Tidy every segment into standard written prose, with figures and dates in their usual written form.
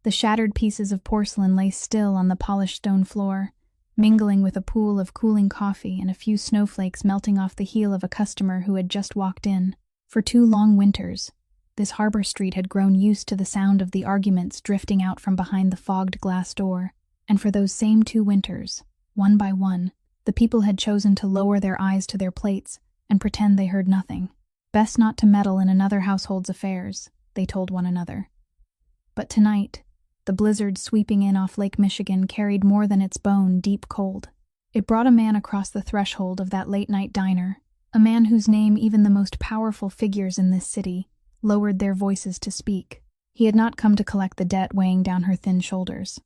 The shattered pieces of porcelain lay still on the polished stone floor, mingling with a pool of cooling coffee and a few snowflakes melting off the heel of a customer who had just walked in. For 2 long winters, this harbor street had grown used to the sound of the arguments drifting out from behind the fogged glass door, and for those same 2 winters, one by one, the people had chosen to lower their eyes to their plates and pretend they heard nothing. Best not to meddle in another household's affairs, they told one another. But tonight, the blizzard sweeping in off Lake Michigan carried more than its bone deep cold. It brought a man across the threshold of that late-night diner, a man whose name even the most powerful figures in this city lowered their voices to speak. He had not come to collect the debt weighing down her thin shoulders.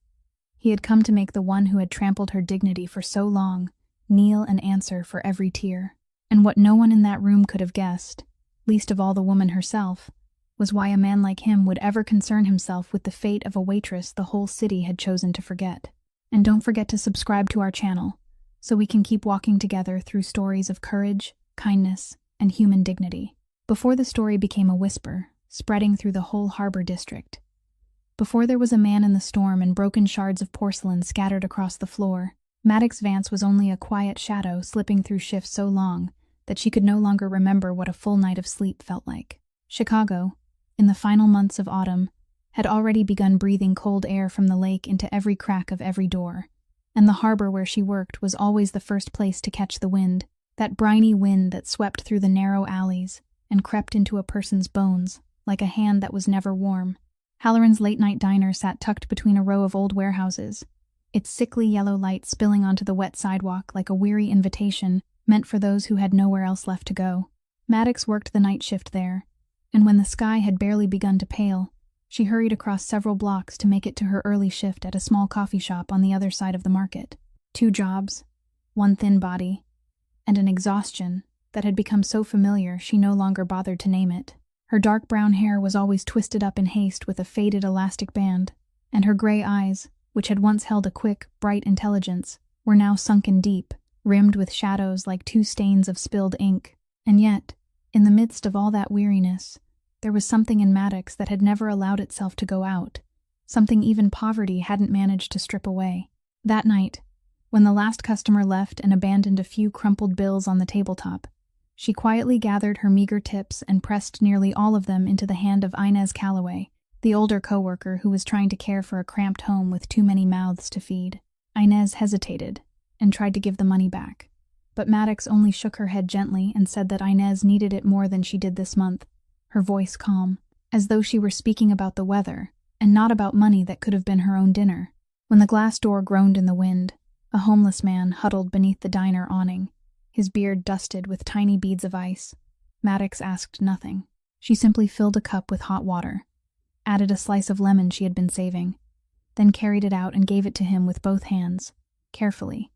He had come to make the one who had trampled her dignity for so long kneel and answer for every tear. And what no one in that room could have guessed, least of all the woman herself, was why a man like him would ever concern himself with the fate of a waitress the whole city had chosen to forget. And don't forget to subscribe to our channel, so we can keep walking together through stories of courage, kindness, and human dignity. Before the story became a whisper, spreading through the whole harbor district. Before there was a man in the storm and broken shards of porcelain scattered across the floor, Maddox Vance was only a quiet shadow slipping through shifts so long that she could no longer remember what a full night of sleep felt like. Chicago, in the final months of autumn, had already begun breathing cold air from the lake into every crack of every door, and the harbor where she worked was always the first place to catch the wind, that briny wind that swept through the narrow alleys and crept into a person's bones like a hand that was never warm. Halloran's late-night diner sat tucked between a row of old warehouses, its sickly yellow light spilling onto the wet sidewalk like a weary invitation meant for those who had nowhere else left to go. Maddox worked the night shift there, and when the sky had barely begun to pale, she hurried across several blocks to make it to her early shift at a small coffee shop on the other side of the market. 2 jobs, 1 thin body, and an exhaustion that had become so familiar she no longer bothered to name it. Her dark brown hair was always twisted up in haste with a faded elastic band, and her gray eyes, which had once held a quick, bright intelligence, were now sunken deep, rimmed with shadows like 2 stains of spilled ink. And yet, in the midst of all that weariness, there was something in Maddox that had never allowed itself to go out, something even poverty hadn't managed to strip away. That night, when the last customer left and abandoned a few crumpled bills on the tabletop, she quietly gathered her meager tips and pressed nearly all of them into the hand of Inez Calloway, the older coworker who was trying to care for a cramped home with too many mouths to feed. Inez hesitated and tried to give the money back, but Maddox only shook her head gently and said that Inez needed it more than she did this month, her voice calm, as though she were speaking about the weather and not about money that could have been her own dinner. When the glass door groaned in the wind, a homeless man huddled beneath the diner awning, his beard dusted with tiny beads of ice. Maddox asked nothing. She simply filled a cup with hot water, added a slice of lemon she had been saving, then carried it out and gave it to him with both hands, carefully,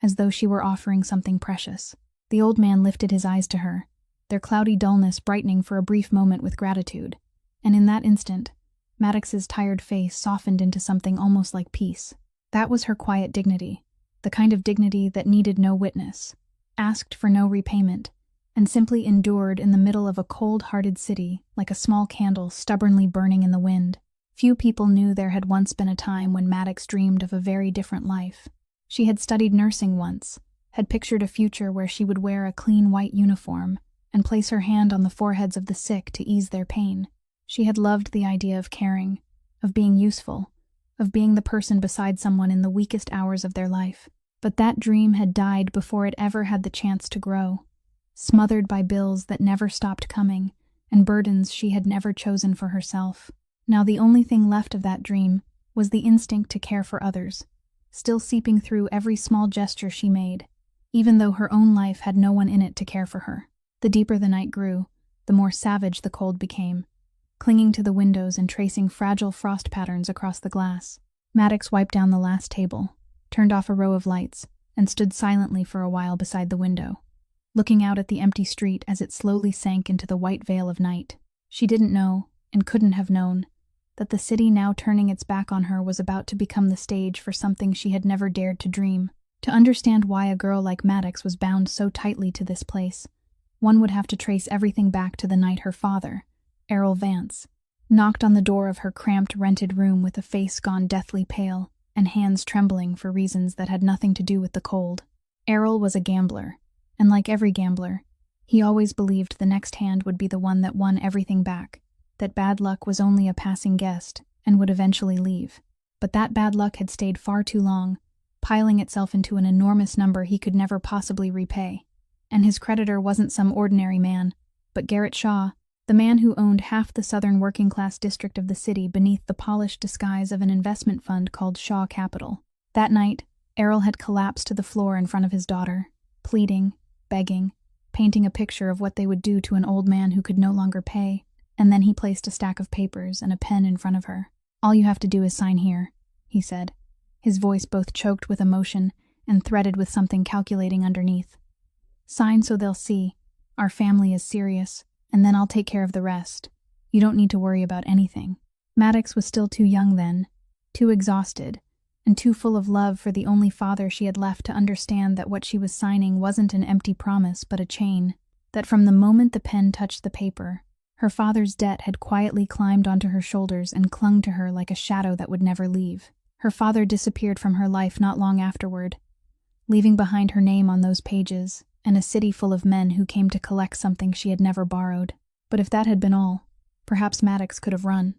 as though she were offering something precious. The old man lifted his eyes to her, their cloudy dullness brightening for a brief moment with gratitude, and in that instant, Maddox's tired face softened into something almost like peace. That was her quiet dignity, the kind of dignity that needed no witness, asked for no repayment, and simply endured in the middle of a cold-hearted city like a small candle stubbornly burning in the wind. Few people knew there had once been a time when Maddox dreamed of a very different life. She had studied nursing once, had pictured a future where she would wear a clean white uniform and place her hand on the foreheads of the sick to ease their pain. She had loved the idea of caring, of being useful, of being the person beside someone in the weakest hours of their life. But that dream had died before it ever had the chance to grow, smothered by bills that never stopped coming and burdens she had never chosen for herself. Now the only thing left of that dream was the instinct to care for others, still seeping through every small gesture she made, even though her own life had no one in it to care for her. The deeper the night grew, the more savage the cold became, clinging to the windows and tracing fragile frost patterns across the glass. Maddox wiped down the last table, turned off a row of lights, and stood silently for a while beside the window, looking out at the empty street as it slowly sank into the white veil of night. She didn't know, and couldn't have known, that the city now turning its back on her was about to become the stage for something she had never dared to dream. To understand why a girl like Maddox was bound so tightly to this place, one would have to trace everything back to the night her father, Errol Vance, knocked on the door of her cramped rented room with a face gone deathly pale and hands trembling for reasons that had nothing to do with the cold. Errol was a gambler, and like every gambler, he always believed the next hand would be the one that won everything back, that bad luck was only a passing guest and would eventually leave. But that bad luck had stayed far too long, piling itself into an enormous number he could never possibly repay. And his creditor wasn't some ordinary man, but Garrett Shaw, the man who owned half the southern working-class district of the city beneath the polished disguise of an investment fund called Shaw Capital. That night, Errol had collapsed to the floor in front of his daughter, pleading, begging, painting a picture of what they would do to an old man who could no longer pay, and then he placed a stack of papers and a pen in front of her. "All you have to do is sign here," he said, his voice both choked with emotion and threaded with something calculating underneath. "Sign so they'll see. Our family is serious, and then I'll take care of the rest. You don't need to worry about anything." Maddox was still too young then, too exhausted, and too full of love for the only father she had left to understand that what she was signing wasn't an empty promise but a chain, that from the moment the pen touched the paper, her father's debt had quietly climbed onto her shoulders and clung to her like a shadow that would never leave. Her father disappeared from her life not long afterward, leaving behind her name on those pages and a city full of men who came to collect something she had never borrowed. But if that had been all, perhaps Maddox could have run.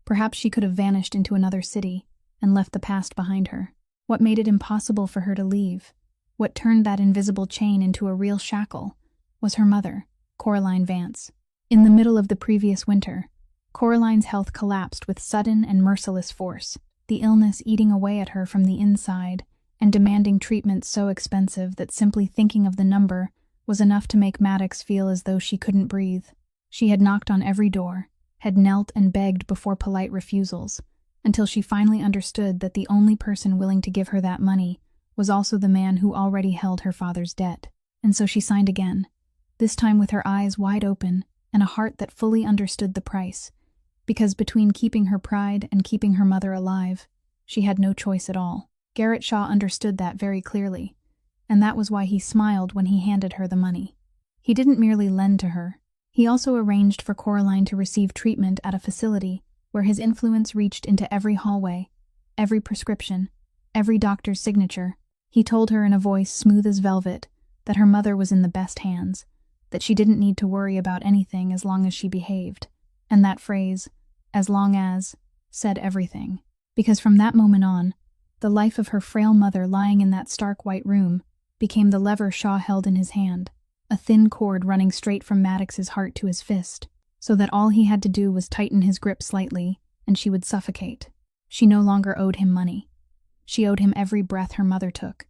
Perhaps she could have vanished into another city and left the past behind her. What made it impossible for her to leave, what turned that invisible chain into a real shackle, was her mother, Coraline Vance. In the middle of the previous winter, Coraline's health collapsed with sudden and merciless force, the illness eating away at her from the inside and demanding treatment so expensive that simply thinking of the number was enough to make Maddox feel as though she couldn't breathe. She had knocked on every door, had knelt and begged before polite refusals, until she finally understood that the only person willing to give her that money was also the man who already held her father's debt. And so she signed again, this time with her eyes wide open and a heart that fully understood the price, because between keeping her pride and keeping her mother alive, she had no choice at all. Garrett Shaw understood that very clearly, and that was why he smiled when he handed her the money. He didn't merely lend to her. He also arranged for Coraline to receive treatment at a facility where his influence reached into every hallway, every prescription, every doctor's signature. He told her in a voice smooth as velvet that her mother was in the best hands, that she didn't need to worry about anything as long as she behaved. And that phrase, "as long as," said everything. Because from that moment on, the life of her frail mother lying in that stark white room became the lever Shaw held in his hand, a thin cord running straight from Maddox's heart to his fist, so that all he had to do was tighten his grip slightly, and she would suffocate. She no longer owed him money. She owed him every breath her mother took,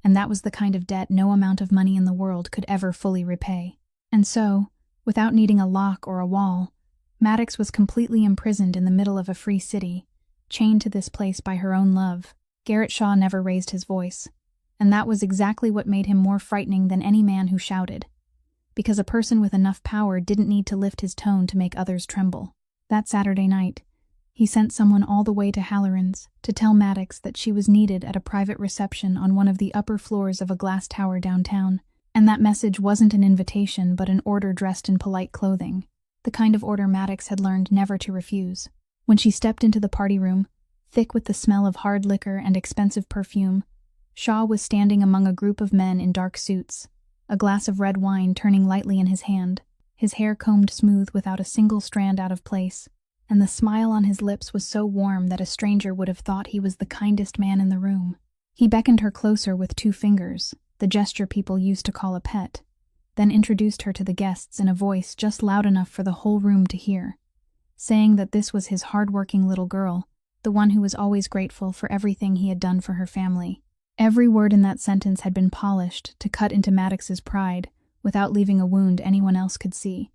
and that was the kind of debt no amount of money in the world could ever fully repay. And so, without needing a lock or a wall, Maddox was completely imprisoned in the middle of a free city, chained to this place by her own love. Garrett Shaw never raised his voice, and that was exactly what made him more frightening than any man who shouted, because a person with enough power didn't need to lift his tone to make others tremble. That Saturday night, he sent someone all the way to Halloran's to tell Maddox that she was needed at a private reception on one of the upper floors of a glass tower downtown, and that message wasn't an invitation but an order dressed in polite clothing, the kind of order Maddox had learned never to refuse. When she stepped into the party room, thick with the smell of hard liquor and expensive perfume, Shaw was standing among a group of men in dark suits, a glass of red wine turning lightly in his hand, his hair combed smooth without a single strand out of place, and the smile on his lips was so warm that a stranger would have thought he was the kindest man in the room. He beckoned her closer with 2 fingers, the gesture people used to call a pet, then introduced her to the guests in a voice just loud enough for the whole room to hear, saying that this was his hard-working little girl, the one who was always grateful for everything he had done for her family. Every word in that sentence had been polished to cut into Maddox's pride without leaving a wound anyone else could see,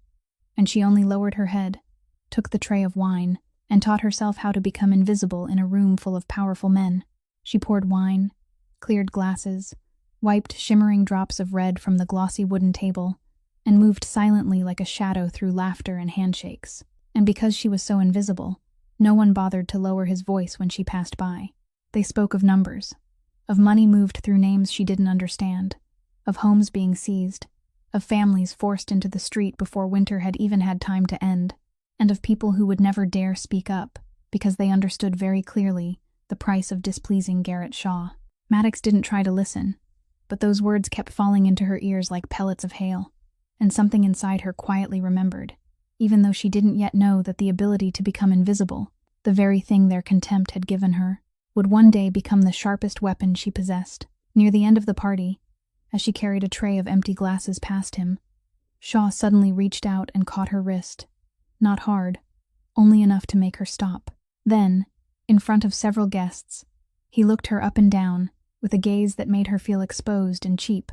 and she only lowered her head, took the tray of wine, and taught herself how to become invisible in a room full of powerful men. She poured wine, cleared glasses, wiped shimmering drops of red from the glossy wooden table, and moved silently like a shadow through laughter and handshakes. And because she was so invisible, no one bothered to lower his voice when she passed by. They spoke of numbers, of money moved through names she didn't understand, of homes being seized, of families forced into the street before winter had even had time to end. and of people who would never dare speak up because they understood very clearly the price of displeasing Garrett Shaw. Maddox didn't try to listen, but those words kept falling into her ears like pellets of hail, and something inside her quietly remembered, even though she didn't yet know that the ability to become invisible, the very thing their contempt had given her, would one day become the sharpest weapon she possessed. Near the end of the party, as she carried a tray of empty glasses past him, Shaw suddenly reached out and caught her wrist. Not hard, only enough to make her stop. Then, in front of several guests, he looked her up and down with a gaze that made her feel exposed and cheap,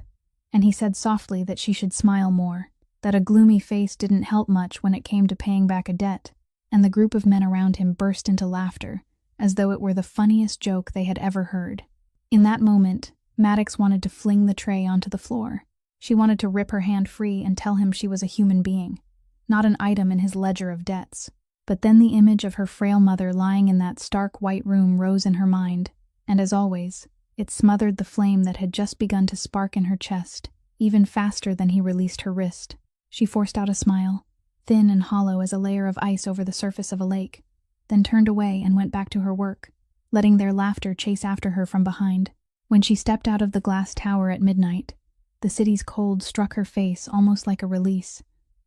and he said softly that she should smile more, that a gloomy face didn't help much when it came to paying back a debt, and the group of men around him burst into laughter, as though it were the funniest joke they had ever heard. In that moment, Maddox wanted to fling the tray onto the floor. She wanted to rip her hand free and tell him she was a human being, not an item in his ledger of debts. But then the image of her frail mother lying in that stark white room rose in her mind, and as always, it smothered the flame that had just begun to spark in her chest, even faster than he released her wrist. She forced out a smile, thin and hollow as a layer of ice over the surface of a lake, then turned away and went back to her work, letting their laughter chase after her from behind. When she stepped out of the glass tower at midnight, the city's cold struck her face almost like a release,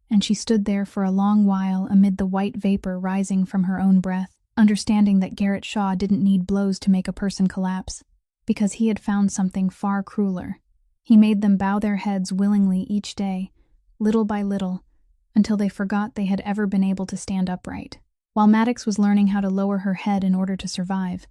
and she stood there for a long while amid the white vapor rising from her own breath, understanding that Garrett Shaw didn't need blows to make a person collapse, because he had found something far crueler. He made them bow their heads willingly each day, little by little, until they forgot they had ever been able to stand upright. While Maddox was learning how to lower her head in order to survive,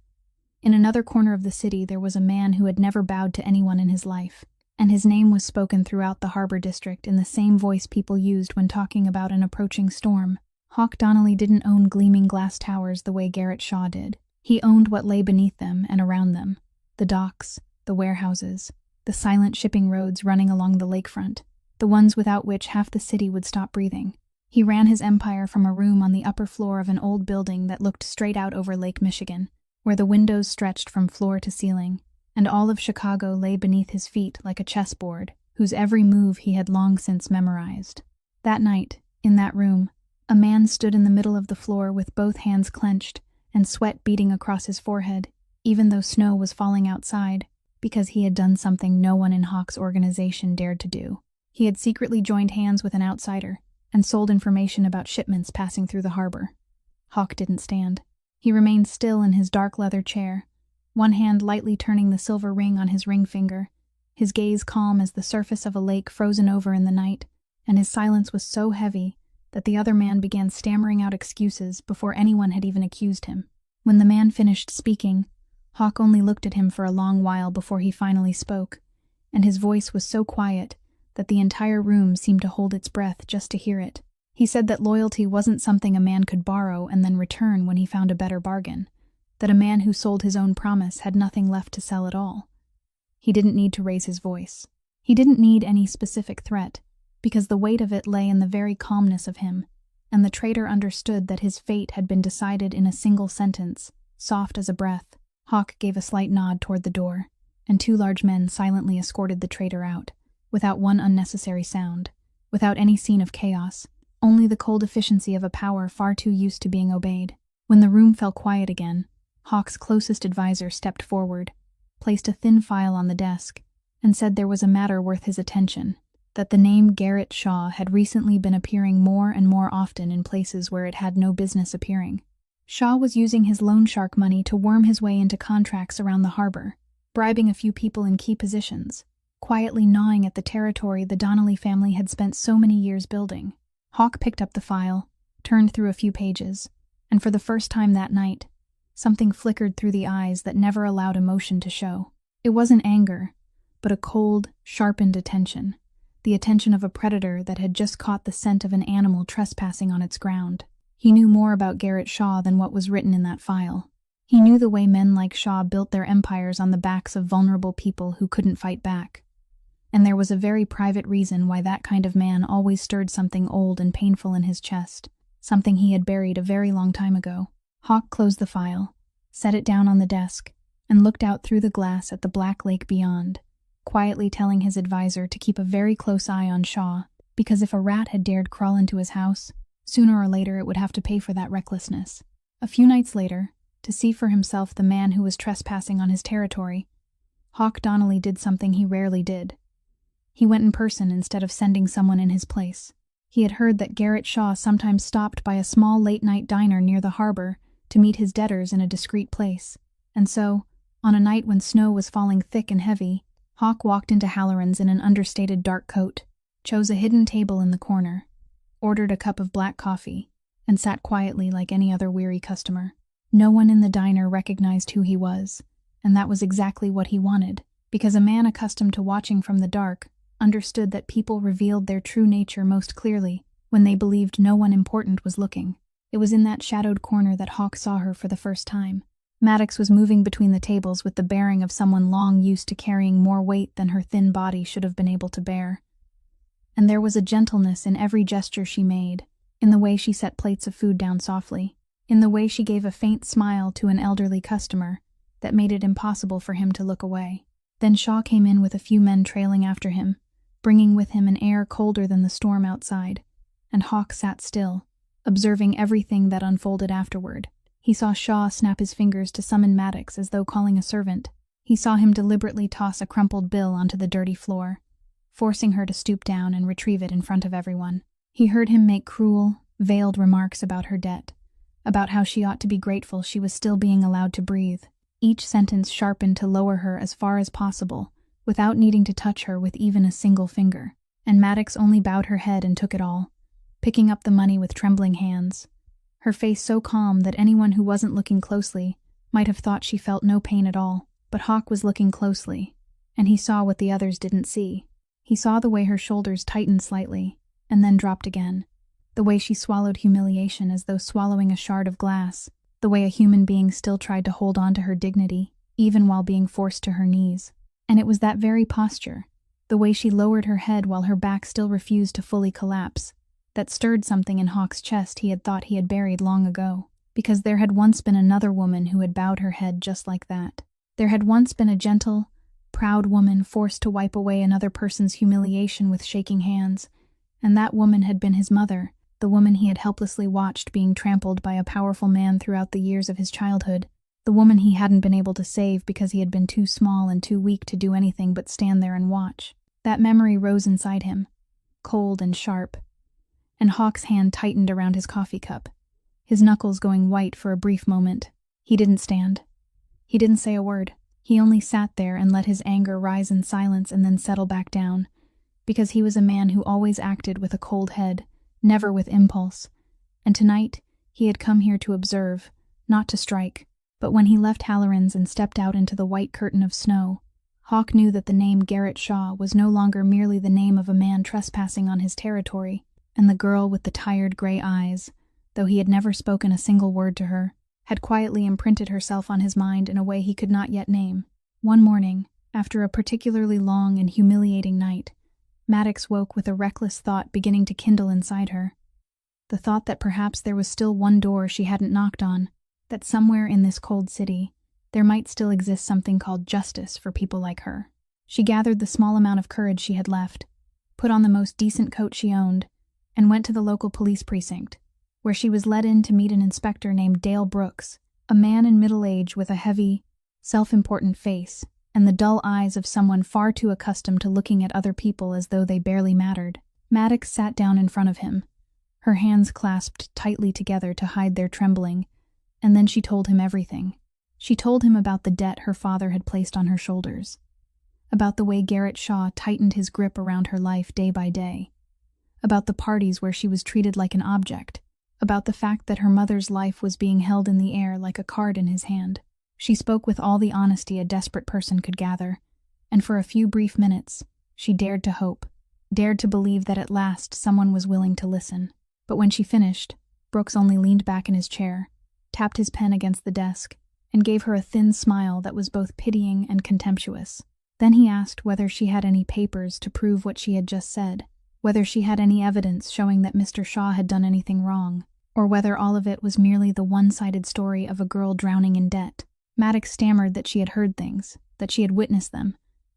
in another corner of the city there was a man who had never bowed to anyone in his life, and his name was spoken throughout the harbor district in the same voice people used when talking about an approaching storm. Hawk Donnelly didn't own gleaming glass towers the way Garrett Shaw did. He owned what lay beneath them and around them, the docks, the warehouses, the silent shipping roads running along the lakefront, the ones without which half the city would stop breathing. He ran his empire from a room on the upper floor of an old building that looked straight out over Lake Michigan, where the windows stretched from floor to ceiling, and all of Chicago lay beneath his feet like a chessboard, whose every move he had long since memorized. That night, in that room, a man stood in the middle of the floor with both hands clenched and sweat beading across his forehead, even though snow was falling outside, because he had done something no one in Hawk's organization dared to do. He had secretly joined hands with an outsider and sold information about shipments passing through the harbor. Hawk didn't stand. He remained still in his dark leather chair, one hand lightly turning the silver ring on his ring finger, his gaze calm as the surface of a lake frozen over in the night, and his silence was so heavy that the other man began stammering out excuses before anyone had even accused him. When the man finished speaking, Hawk only looked at him for a long while before he finally spoke, and his voice was so quiet that the entire room seemed to hold its breath just to hear it. He said that loyalty wasn't something a man could borrow and then return when he found a better bargain, that a man who sold his own promise had nothing left to sell at all. He didn't need to raise his voice. He didn't need any specific threat, because the weight of it lay in the very calmness of him, and the traitor understood that his fate had been decided in a single sentence, soft as a breath. Hawk gave a slight nod toward the door, and two large men silently escorted the traitor out, without one unnecessary sound, without any scene of chaos, only the cold efficiency of a power far too used to being obeyed. When the room fell quiet again, Hawk's closest advisor stepped forward, placed a thin file on the desk, and said there was a matter worth his attention, that the name Garrett Shaw had recently been appearing more and more often in places where it had no business appearing. Shaw was using his loan shark money to worm his way into contracts around the harbor, bribing a few people in key positions, quietly gnawing at the territory the Donnelly family had spent so many years building. Hawk picked up the file, turned through a few pages, and for the first time that night, something flickered through the eyes that never allowed emotion to show. It wasn't anger, but a cold, sharpened attention, the attention of a predator that had just caught the scent of an animal trespassing on its ground. He knew more about Garrett Shaw than what was written in that file. He knew the way men like Shaw built their empires on the backs of vulnerable people who couldn't fight back. And there was a very private reason why that kind of man always stirred something old and painful in his chest, something he had buried a very long time ago. Hawk closed the file, set it down on the desk, and looked out through the glass at the black lake beyond, quietly telling his advisor to keep a very close eye on Shaw, because if a rat had dared crawl into his house, Sooner or later it would have to pay for that recklessness. A few nights later, to see for himself the man who was trespassing on his territory, Hawk Donnelly did something he rarely did. He went in person instead of sending someone in his place. He had heard that Garrett Shaw sometimes stopped by a small late-night diner near the harbor to meet his debtors in a discreet place, and so, on a night when snow was falling thick and heavy, Hawk walked into Halloran's in an understated dark coat, chose a hidden table in the corner, ordered a cup of black coffee, and sat quietly like any other weary customer. No one in the diner recognized who he was, and that was exactly what he wanted, because a man accustomed to watching from the dark understood that people revealed their true nature most clearly when they believed no one important was looking. It was in that shadowed corner that Hawk saw her for the first time. Maddox was moving between the tables with the bearing of someone long used to carrying more weight than her thin body should have been able to bear. And there was a gentleness in every gesture she made, in the way she set plates of food down softly, in the way she gave a faint smile to an elderly customer that made it impossible for him to look away. Then Shaw came in with a few men trailing after him, bringing with him an air colder than the storm outside, and Hawk sat still, observing everything that unfolded afterward. He saw Shaw snap his fingers to summon Maddox as though calling a servant. He saw him deliberately toss a crumpled bill onto the dirty floor, forcing her to stoop down and retrieve it in front of everyone. He heard him make cruel, veiled remarks about her debt, about how she ought to be grateful she was still being allowed to breathe, each sentence sharpened to lower her as far as possible, without needing to touch her with even a single finger. And Maddox only bowed her head and took it all, picking up the money with trembling hands, her face so calm that anyone who wasn't looking closely might have thought she felt no pain at all. But Hawk was looking closely, and he saw what the others didn't see. He saw the way her shoulders tightened slightly, and then dropped again, the way she swallowed humiliation as though swallowing a shard of glass, the way a human being still tried to hold on to her dignity, even while being forced to her knees. And it was that very posture, the way she lowered her head while her back still refused to fully collapse, that stirred something in Hawk's chest he had thought he had buried long ago, because there had once been another woman who had bowed her head just like that. There had once been a gentle, proud woman forced to wipe away another person's humiliation with shaking hands, and that woman had been his mother, the woman he had helplessly watched being trampled by a powerful man throughout the years of his childhood, the woman he hadn't been able to save because he had been too small and too weak to do anything but stand there and watch. That memory rose inside him, cold and sharp, and Hawk's hand tightened around his coffee cup, his knuckles going white for a brief moment. He didn't stand. He didn't say a word. He only sat there and let his anger rise in silence and then settle back down, because he was a man who always acted with a cold head, never with impulse, and tonight he had come here to observe, not to strike. But when he left Halloran's and stepped out into the white curtain of snow, Hawk knew that the name Garrett Shaw was no longer merely the name of a man trespassing on his territory, and the girl with the tired gray eyes, though he had never spoken a single word to her, had quietly imprinted herself on his mind in a way he could not yet name. One morning, after a particularly long and humiliating night, Maddox woke with a reckless thought beginning to kindle inside her. The thought that perhaps there was still one door she hadn't knocked on, that somewhere in this cold city, there might still exist something called justice for people like her. She gathered the small amount of courage she had left, put on the most decent coat she owned, and went to the local police precinct, where she was led in to meet an inspector named Dale Brooks, a man in middle age with a heavy, self-important face, and the dull eyes of someone far too accustomed to looking at other people as though they barely mattered. Maddox sat down in front of him, her hands clasped tightly together to hide their trembling, and then she told him everything. She told him about the debt her father had placed on her shoulders, about the way Garrett Shaw tightened his grip around her life day by day, about the parties where she was treated like an object, about the fact that her mother's life was being held in the air like a card in his hand. She spoke with all the honesty a desperate person could gather, and for a few brief minutes, she dared to hope, dared to believe that at last someone was willing to listen. But when she finished, Brooks only leaned back in his chair, tapped his pen against the desk, and gave her a thin smile that was both pitying and contemptuous. Then he asked whether she had any papers to prove what she had just said, whether she had any evidence showing that Mr. Shaw had done anything wrong, or whether all of it was merely the one-sided story of a girl drowning in debt. Maddox stammered that she had heard things, that she had witnessed them,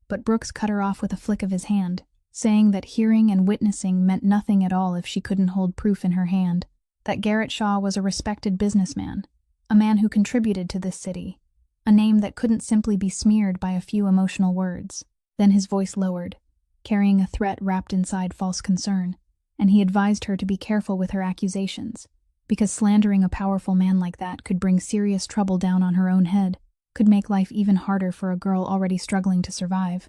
but Brooks cut her off with a flick of his hand, saying that hearing and witnessing meant nothing at all if she couldn't hold proof in her hand. that Garrett Shaw was a respected businessman, a man who contributed to this city, a name that couldn't simply be smeared by a few emotional words. Then his voice lowered, carrying a threat wrapped inside false concern, and he advised her to be careful with her accusations, because slandering a powerful man like that could bring serious trouble down on her own head, could make life even harder for a girl already struggling to survive.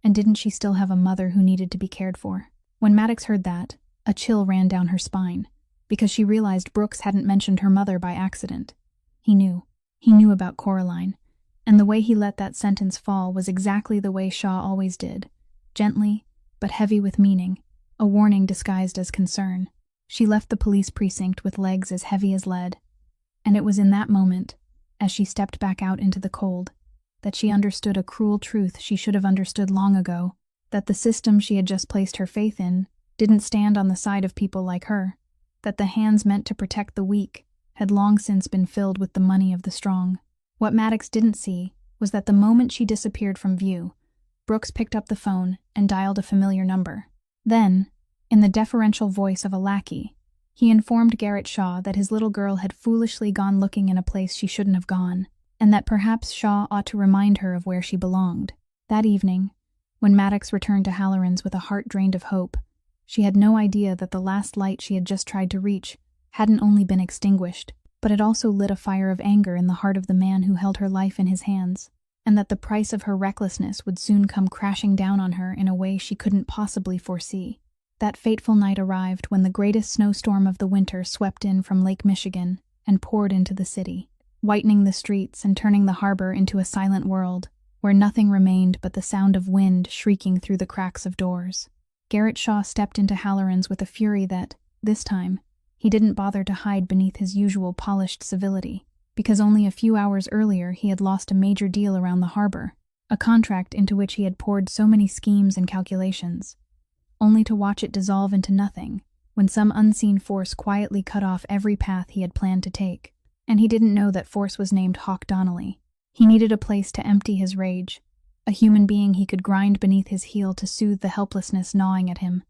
And didn't she still have a mother who needed to be cared for? When Maddox heard that, a chill ran down her spine, because she realized Brooks hadn't mentioned her mother by accident. He knew. He knew about Coraline, and the way he let that sentence fall was exactly the way Shaw always did, gently, but heavy with meaning, a warning disguised as concern. She left the police precinct with legs as heavy as lead, and it was in that moment, as she stepped back out into the cold, that she understood a cruel truth she should have understood long ago, that the system she had just placed her faith in didn't stand on the side of people like her, that the hands meant to protect the weak had long since been filled with the money of the strong. What Maddox didn't see was that the moment she disappeared from view, Brooks picked up the phone and dialed a familiar number. Then, in the deferential voice of a lackey, he informed Garrett Shaw that his little girl had foolishly gone looking in a place she shouldn't have gone, and that perhaps Shaw ought to remind her of where she belonged. That evening, when Maddox returned to Halloran's with a heart drained of hope, she had no idea that the last light she had just tried to reach hadn't only been extinguished, but it also lit a fire of anger in the heart of the man who held her life in his hands, and that the price of her recklessness would soon come crashing down on her in a way she couldn't possibly foresee. That fateful night arrived when the greatest snowstorm of the winter swept in from Lake Michigan and poured into the city, whitening the streets and turning the harbor into a silent world, where nothing remained but the sound of wind shrieking through the cracks of doors. Garrett Shaw stepped into Halloran's with a fury that, this time, he didn't bother to hide beneath his usual polished civility, because only a few hours earlier he had lost a major deal around the harbor, a contract into which he had poured so many schemes and calculations, only to watch it dissolve into nothing when some unseen force quietly cut off every path he had planned to take. And he didn't know that force was named Hawk Donnelly. He needed a place to empty his rage, a human being he could grind beneath his heel to soothe the helplessness gnawing at him.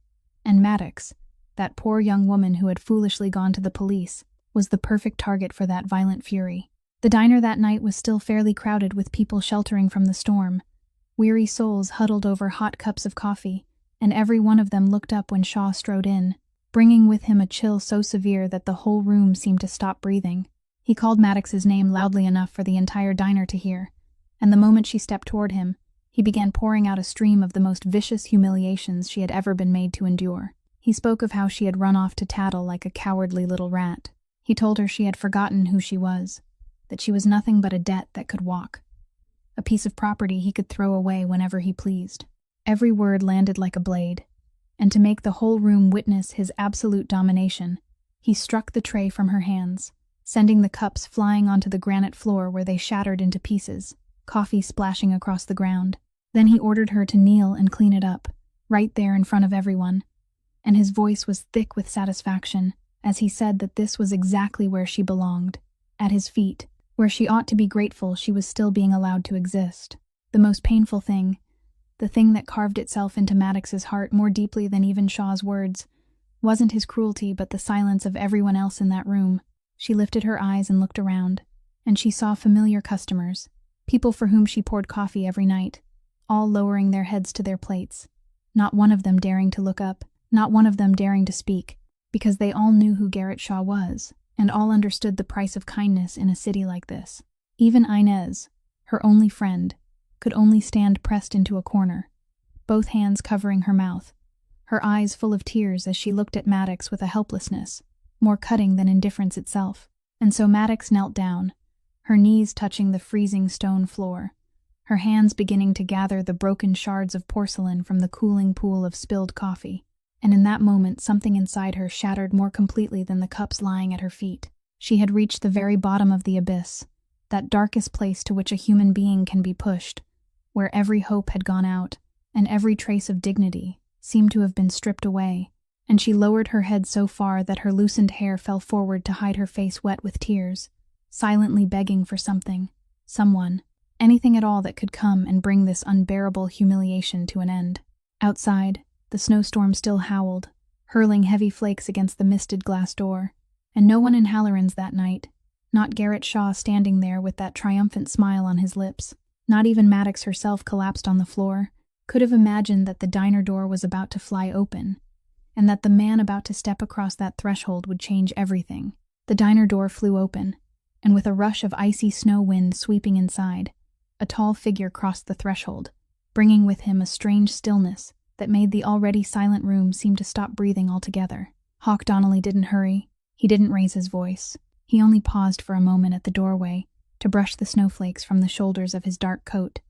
And Maddox, that poor young woman who had foolishly gone to the police, was the perfect target for that violent fury. The diner that night was still fairly crowded with people sheltering from the storm. Weary souls huddled over hot cups of coffee, and every one of them looked up when Shaw strode in, bringing with him a chill so severe that the whole room seemed to stop breathing. He called Maddox's name loudly enough for the entire diner to hear, and the moment she stepped toward him, he began pouring out a stream of the most vicious humiliations she had ever been made to endure. He spoke of how she had run off to tattle like a cowardly little rat. He told her she had forgotten who she was, that she was nothing but a debt that could walk, a piece of property he could throw away whenever he pleased. Every word landed like a blade, and to make the whole room witness his absolute domination, he struck the tray from her hands, sending the cups flying onto the granite floor where they shattered into pieces, coffee splashing across the ground. Then he ordered her to kneel and clean it up, right there in front of everyone, and his voice was thick with satisfaction as he said that this was exactly where she belonged, at his feet, where she ought to be grateful she was still being allowed to exist. The most painful thing, the thing that carved itself into Maddox's heart more deeply than even Shaw's words, wasn't his cruelty but the silence of everyone else in that room. She lifted her eyes and looked around, and she saw familiar customers, people for whom she poured coffee every night, all lowering their heads to their plates, not one of them daring to look up, not one of them daring to speak, because they all knew who Garrett Shaw was, and all understood the price of kindness in a city like this. Even Inez, her only friend, could only stand pressed into a corner, both hands covering her mouth, her eyes full of tears as she looked at Maddox with a helplessness, more cutting than indifference itself. And so Maddox knelt down, her knees touching the freezing stone floor, her hands beginning to gather the broken shards of porcelain from the cooling pool of spilled coffee. And in that moment something inside her shattered more completely than the cups lying at her feet. She had reached the very bottom of the abyss, that darkest place to which a human being can be pushed, where every hope had gone out, and every trace of dignity seemed to have been stripped away, and she lowered her head so far that her loosened hair fell forward to hide her face wet with tears, silently begging for something, someone, anything at all that could come and bring this unbearable humiliation to an end. Outside, the snowstorm still howled, hurling heavy flakes against the misted glass door, And no one in Halloran's that night, not Garrett Shaw standing there with that triumphant smile on his lips, not even Maddox herself collapsed on the floor, could have imagined that the diner door was about to fly open, and that the man about to step across that threshold would change everything. The diner door flew open, and with a rush of icy snow wind sweeping inside, a tall figure crossed the threshold, bringing with him a strange stillness that made the already silent room seem to stop breathing altogether. Hawk Donnelly didn't hurry. He didn't raise his voice. He only paused for a moment at the doorway to brush the snowflakes from the shoulders of his dark coat.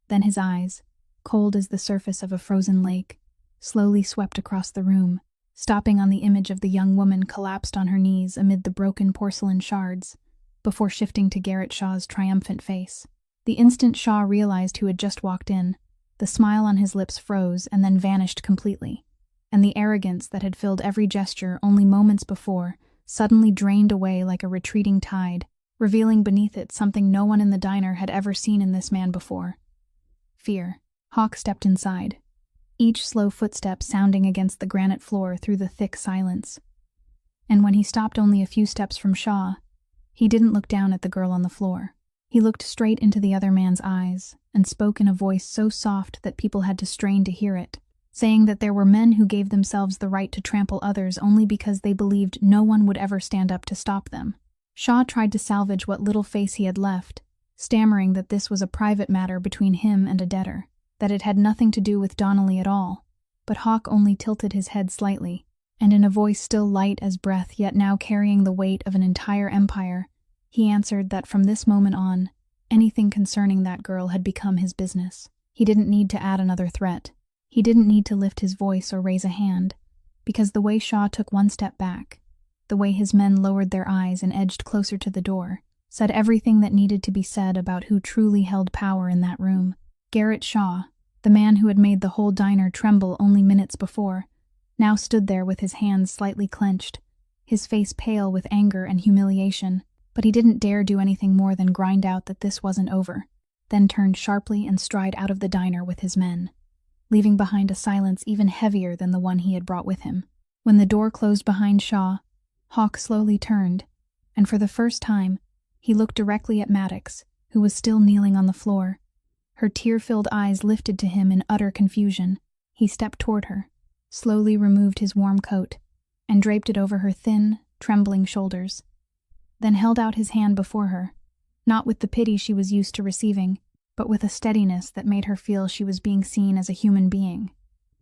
Then his eyes, cold as the surface of a frozen lake, slowly swept across the room, stopping on the image of the young woman collapsed on her knees amid the broken porcelain shards, before shifting to Garrett Shaw's triumphant face. The instant Shaw realized who had just walked in, the smile on his lips froze and then vanished completely, and the arrogance that had filled every gesture only moments before suddenly drained away like a retreating tide, revealing beneath it something no one in the diner had ever seen in this man before. Fear. Hawk stepped inside, each slow footstep sounding against the granite floor through the thick silence. And when he stopped only a few steps from Shaw, he didn't look down at the girl on the floor. He looked straight into the other man's eyes and spoke in a voice so soft that people had to strain to hear it, saying that there were men who gave themselves the right to trample others only because they believed no one would ever stand up to stop them. Shaw tried to salvage what little face he had left, stammering that this was a private matter between him and a debtor, that it had nothing to do with Donnelly at all, but Hawk only tilted his head slightly, and in a voice still light as breath yet now carrying the weight of an entire empire, he answered that from this moment on, anything concerning that girl had become his business. He didn't need to add another threat. He didn't need to lift his voice or raise a hand, because the way Shaw took one step back, the way his men lowered their eyes and edged closer to the door, said everything that needed to be said about who truly held power in that room. Garrett Shaw, the man who had made the whole diner tremble only minutes before, now stood there with his hands slightly clenched, his face pale with anger and humiliation, but he didn't dare do anything more than grind out that this wasn't over, then turned sharply and stride out of the diner with his men, leaving behind a silence even heavier than the one he had brought with him. When the door closed behind Shaw, Hawk slowly turned, and for the first time, he looked directly at Maddox, who was still kneeling on the floor. Her tear-filled eyes lifted to him in utter confusion. He stepped toward her, slowly removed his warm coat, and draped it over her thin, trembling shoulders, then held out his hand before her, not with the pity she was used to receiving, but with a steadiness that made her feel she was being seen as a human being,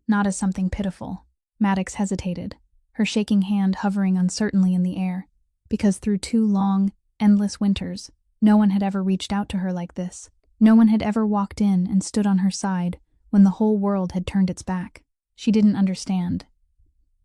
not as something pitiful. Maddox hesitated, her shaking hand hovering uncertainly in the air, because through 2 long, endless winters, no one had ever reached out to her like this. No one had ever walked in and stood on her side when the whole world had turned its back. She didn't understand.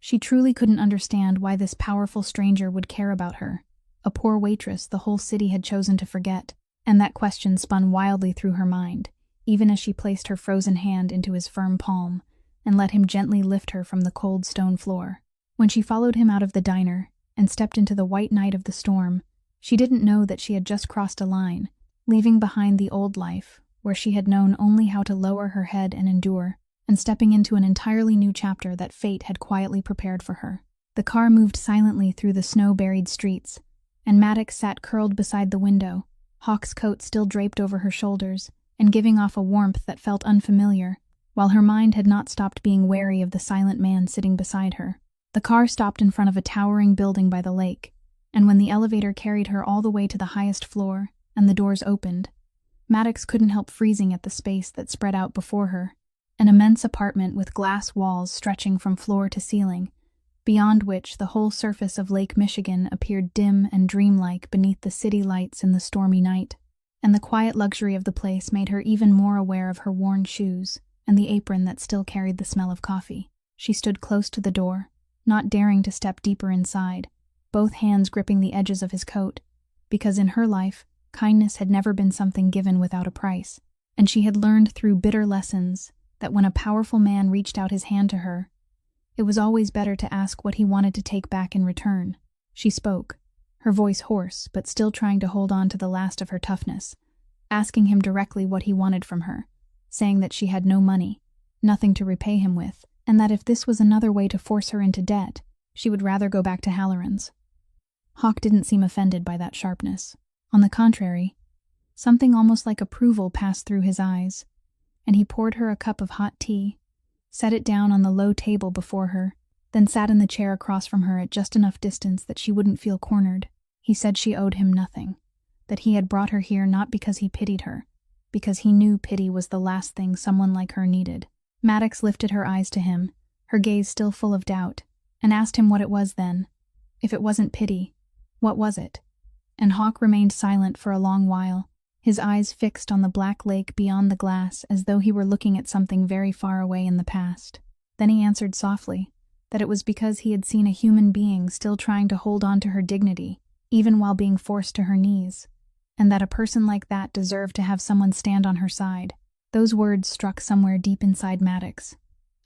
She truly couldn't understand why this powerful stranger would care about her, a poor waitress the whole city had chosen to forget, and that question spun wildly through her mind, even as she placed her frozen hand into his firm palm and let him gently lift her from the cold stone floor. When she followed him out of the diner and stepped into the white night of the storm, she didn't know that she had just crossed a line, leaving behind the old life, where she had known only how to lower her head and endure, and stepping into an entirely new chapter that fate had quietly prepared for her. The car moved silently through the snow-buried streets, and Maddox sat curled beside the window, Hawk's coat still draped over her shoulders, and giving off a warmth that felt unfamiliar, while her mind had not stopped being wary of the silent man sitting beside her. The car stopped in front of a towering building by the lake, and when the elevator carried her all the way to the highest floor, and the doors opened, Maddox couldn't help freezing at the space that spread out before her, an immense apartment with glass walls stretching from floor to ceiling, beyond which the whole surface of Lake Michigan appeared dim and dreamlike beneath the city lights in the stormy night, and the quiet luxury of the place made her even more aware of her worn shoes and the apron that still carried the smell of coffee. She stood close to the door, not daring to step deeper inside, both hands gripping the edges of his coat, because in her life, kindness had never been something given without a price, and she had learned through bitter lessons that when a powerful man reached out his hand to her, it was always better to ask what he wanted to take back in return. She spoke, her voice hoarse but still trying to hold on to the last of her toughness, asking him directly what he wanted from her, saying that she had no money, nothing to repay him with, and that if this was another way to force her into debt, she would rather go back to Halloran's. Hawk didn't seem offended by that sharpness. On the contrary, something almost like approval passed through his eyes, and he poured her a cup of hot tea, set it down on the low table before her, then sat in the chair across from her at just enough distance that she wouldn't feel cornered. He said she owed him nothing, that he had brought her here not because he pitied her, because he knew pity was the last thing someone like her needed. Maddox lifted her eyes to him, her gaze still full of doubt, and asked him what it was then. If it wasn't pity, what was it? And Hawk remained silent for a long while, his eyes fixed on the black lake beyond the glass as though he were looking at something very far away in the past. Then he answered softly that it was because he had seen a human being still trying to hold on to her dignity, even while being forced to her knees, and that a person like that deserved to have someone stand on her side. Those words struck somewhere deep inside Maddox,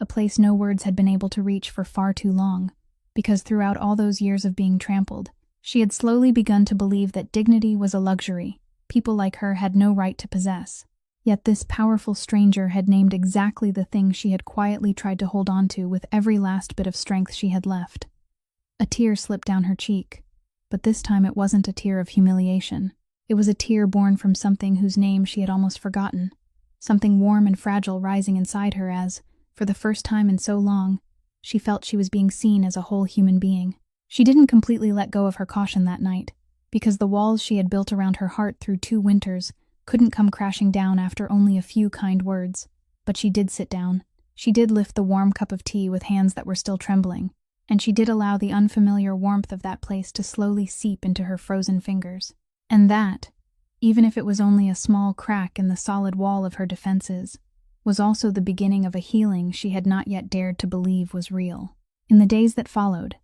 a place no words had been able to reach for far too long, because throughout all those years of being trampled, she had slowly begun to believe that dignity was a luxury people like her had no right to possess. Yet this powerful stranger had named exactly the thing she had quietly tried to hold on to with every last bit of strength she had left. A tear slipped down her cheek, but this time it wasn't a tear of humiliation. It was a tear born from something whose name she had almost forgotten, something warm and fragile rising inside her as, for the first time in so long, she felt she was being seen as a whole human being. She didn't completely let go of her caution that night, because the walls she had built around her heart through 2 winters couldn't come crashing down after only a few kind words. But she did sit down. She did lift the warm cup of tea with hands that were still trembling, and she did allow the unfamiliar warmth of that place to slowly seep into her frozen fingers. And that, even if it was only a small crack in the solid wall of her defenses, was also the beginning of a healing she had not yet dared to believe was real. In the days that followed,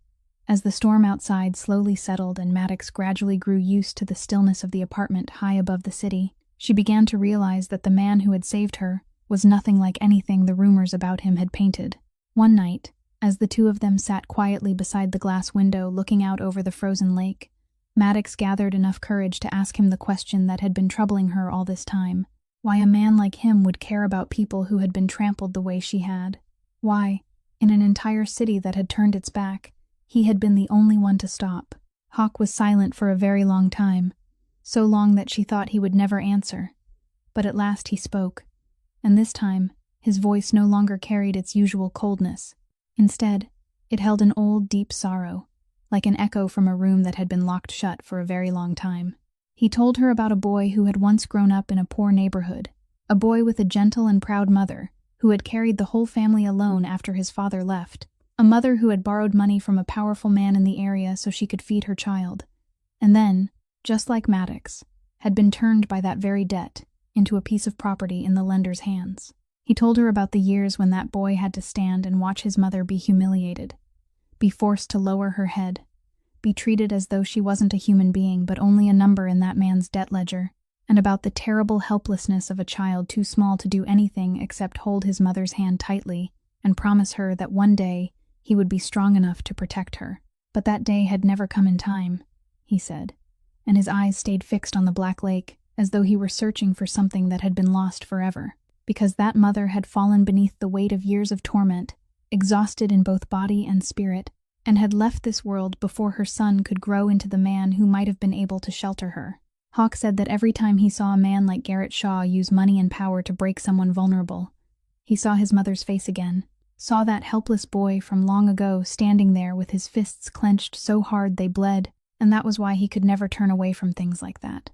as the storm outside slowly settled and Maddox gradually grew used to the stillness of the apartment high above the city, she began to realize that the man who had saved her was nothing like anything the rumors about him had painted. One night, as the two of them sat quietly beside the glass window looking out over the frozen lake, Maddox gathered enough courage to ask him the question that had been troubling her all this time. Why a man like him would care about people who had been trampled the way she had. Why, in an entire city that had turned its back, he had been the only one to stop. Hawk was silent for a very long time, so long that she thought he would never answer. But at last he spoke, and this time his voice no longer carried its usual coldness. Instead, it held an old, deep sorrow, like an echo from a room that had been locked shut for a very long time. He told her about a boy who had once grown up in a poor neighborhood, a boy with a gentle and proud mother who had carried the whole family alone after his father left, a mother who had borrowed money from a powerful man in the area so she could feed her child, and then, just like Maddox, had been turned by that very debt into a piece of property in the lender's hands. He told her about the years when that boy had to stand and watch his mother be humiliated, be forced to lower her head, be treated as though she wasn't a human being but only a number in that man's debt ledger, and about the terrible helplessness of a child too small to do anything except hold his mother's hand tightly and promise her that one day he would be strong enough to protect her. But that day had never come in time, he said, and his eyes stayed fixed on the black lake as though he were searching for something that had been lost forever, because that mother had fallen beneath the weight of years of torment, exhausted in both body and spirit, and had left this world before her son could grow into the man who might have been able to shelter her. Hawk said that every time he saw a man like Garrett Shaw use money and power to break someone vulnerable, he saw his mother's face again, saw that helpless boy from long ago standing there with his fists clenched so hard they bled, and that was why he could never turn away from things like that.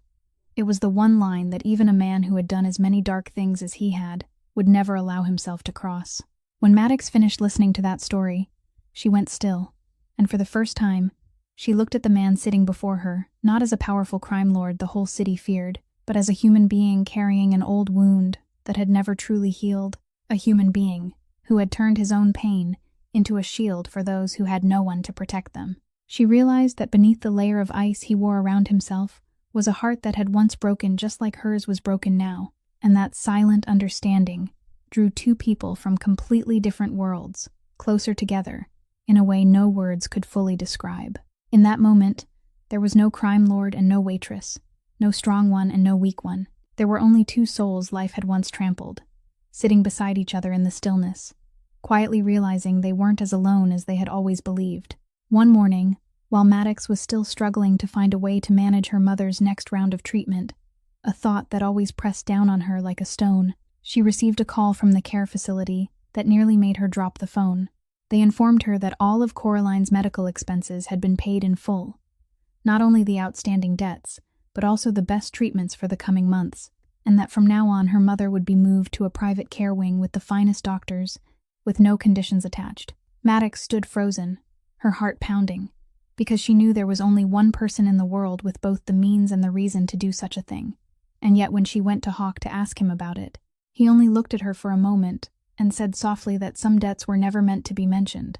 It was the one line that even a man who had done as many dark things as he had would never allow himself to cross. When Maddox finished listening to that story, she went still, and for the first time, she looked at the man sitting before her, not as a powerful crime lord the whole city feared, but as a human being carrying an old wound that had never truly healed, a human being who had turned his own pain into a shield for those who had no one to protect them. She realized that beneath the layer of ice he wore around himself was a heart that had once broken just like hers was broken now, and that silent understanding drew two people from completely different worlds closer together in a way no words could fully describe. In that moment, there was no crime lord and no waitress, no strong one and no weak one. There were only two souls life had once trampled, sitting beside each other in the stillness, quietly realizing they weren't as alone as they had always believed. One morning, while Maddox was still struggling to find a way to manage her mother's next round of treatment, a thought that always pressed down on her like a stone. She received a call from the care facility that nearly made her drop the phone. They informed her that all of Coraline's medical expenses had been paid in full. Not only the outstanding debts, but also the best treatments for the coming months, and that from now on her mother would be moved to a private care wing with the finest doctors, with no conditions attached. Maddox stood frozen, her heart pounding, because she knew there was only one person in the world with both the means and the reason to do such a thing. And yet when she went to Hawk to ask him about it, he only looked at her for a moment and said softly that some debts were never meant to be mentioned,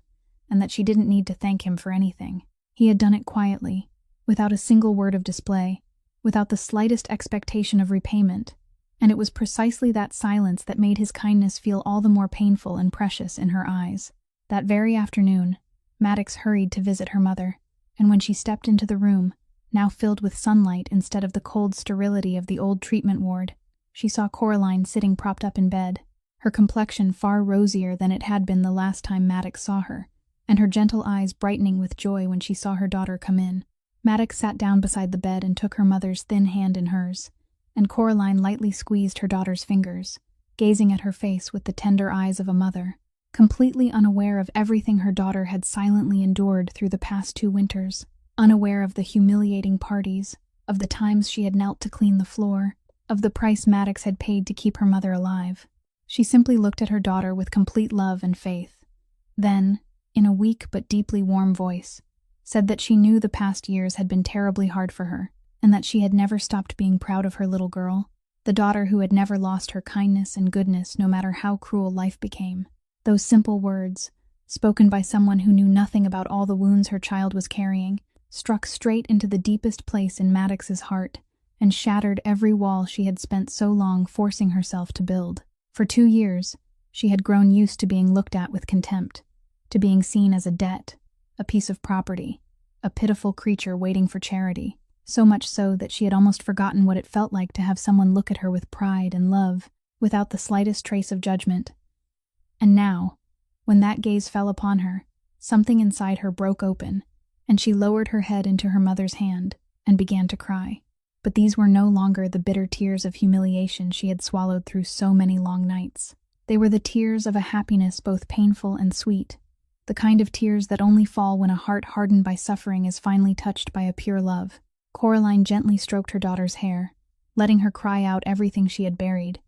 and that she didn't need to thank him for anything. He had done it quietly, without a single word of display, without the slightest expectation of repayment, and it was precisely that silence that made his kindness feel all the more painful and precious in her eyes. That very afternoon, Maddox hurried to visit her mother, and when she stepped into the room, now filled with sunlight instead of the cold sterility of the old treatment ward, she saw Coraline sitting propped up in bed, her complexion far rosier than it had been the last time Maddox saw her, and her gentle eyes brightening with joy when she saw her daughter come in. Maddox sat down beside the bed and took her mother's thin hand in hers, and Coraline lightly squeezed her daughter's fingers, gazing at her face with the tender eyes of a mother, completely unaware of everything her daughter had silently endured through the past 2 winters, unaware of the humiliating parties, of the times she had knelt to clean the floor, of the price Maddox had paid to keep her mother alive. She simply looked at her daughter with complete love and faith. Then, in a weak but deeply warm voice, said that she knew the past years had been terribly hard for her, and that she had never stopped being proud of her little girl, the daughter who had never lost her kindness and goodness no matter how cruel life became. Those simple words, spoken by someone who knew nothing about all the wounds her child was carrying, struck straight into the deepest place in Maddox's heart and shattered every wall she had spent so long forcing herself to build. For 2 years, she had grown used to being looked at with contempt, to being seen as a debt, a piece of property, a pitiful creature waiting for charity, so much so that she had almost forgotten what it felt like to have someone look at her with pride and love, without the slightest trace of judgment. And now, when that gaze fell upon her, something inside her broke open, and she lowered her head into her mother's hand and began to cry. But these were no longer the bitter tears of humiliation she had swallowed through so many long nights. They were the tears of a happiness both painful and sweet, the kind of tears that only fall when a heart hardened by suffering is finally touched by a pure love. Coraline gently stroked her daughter's hair, letting her cry out everything she had buried.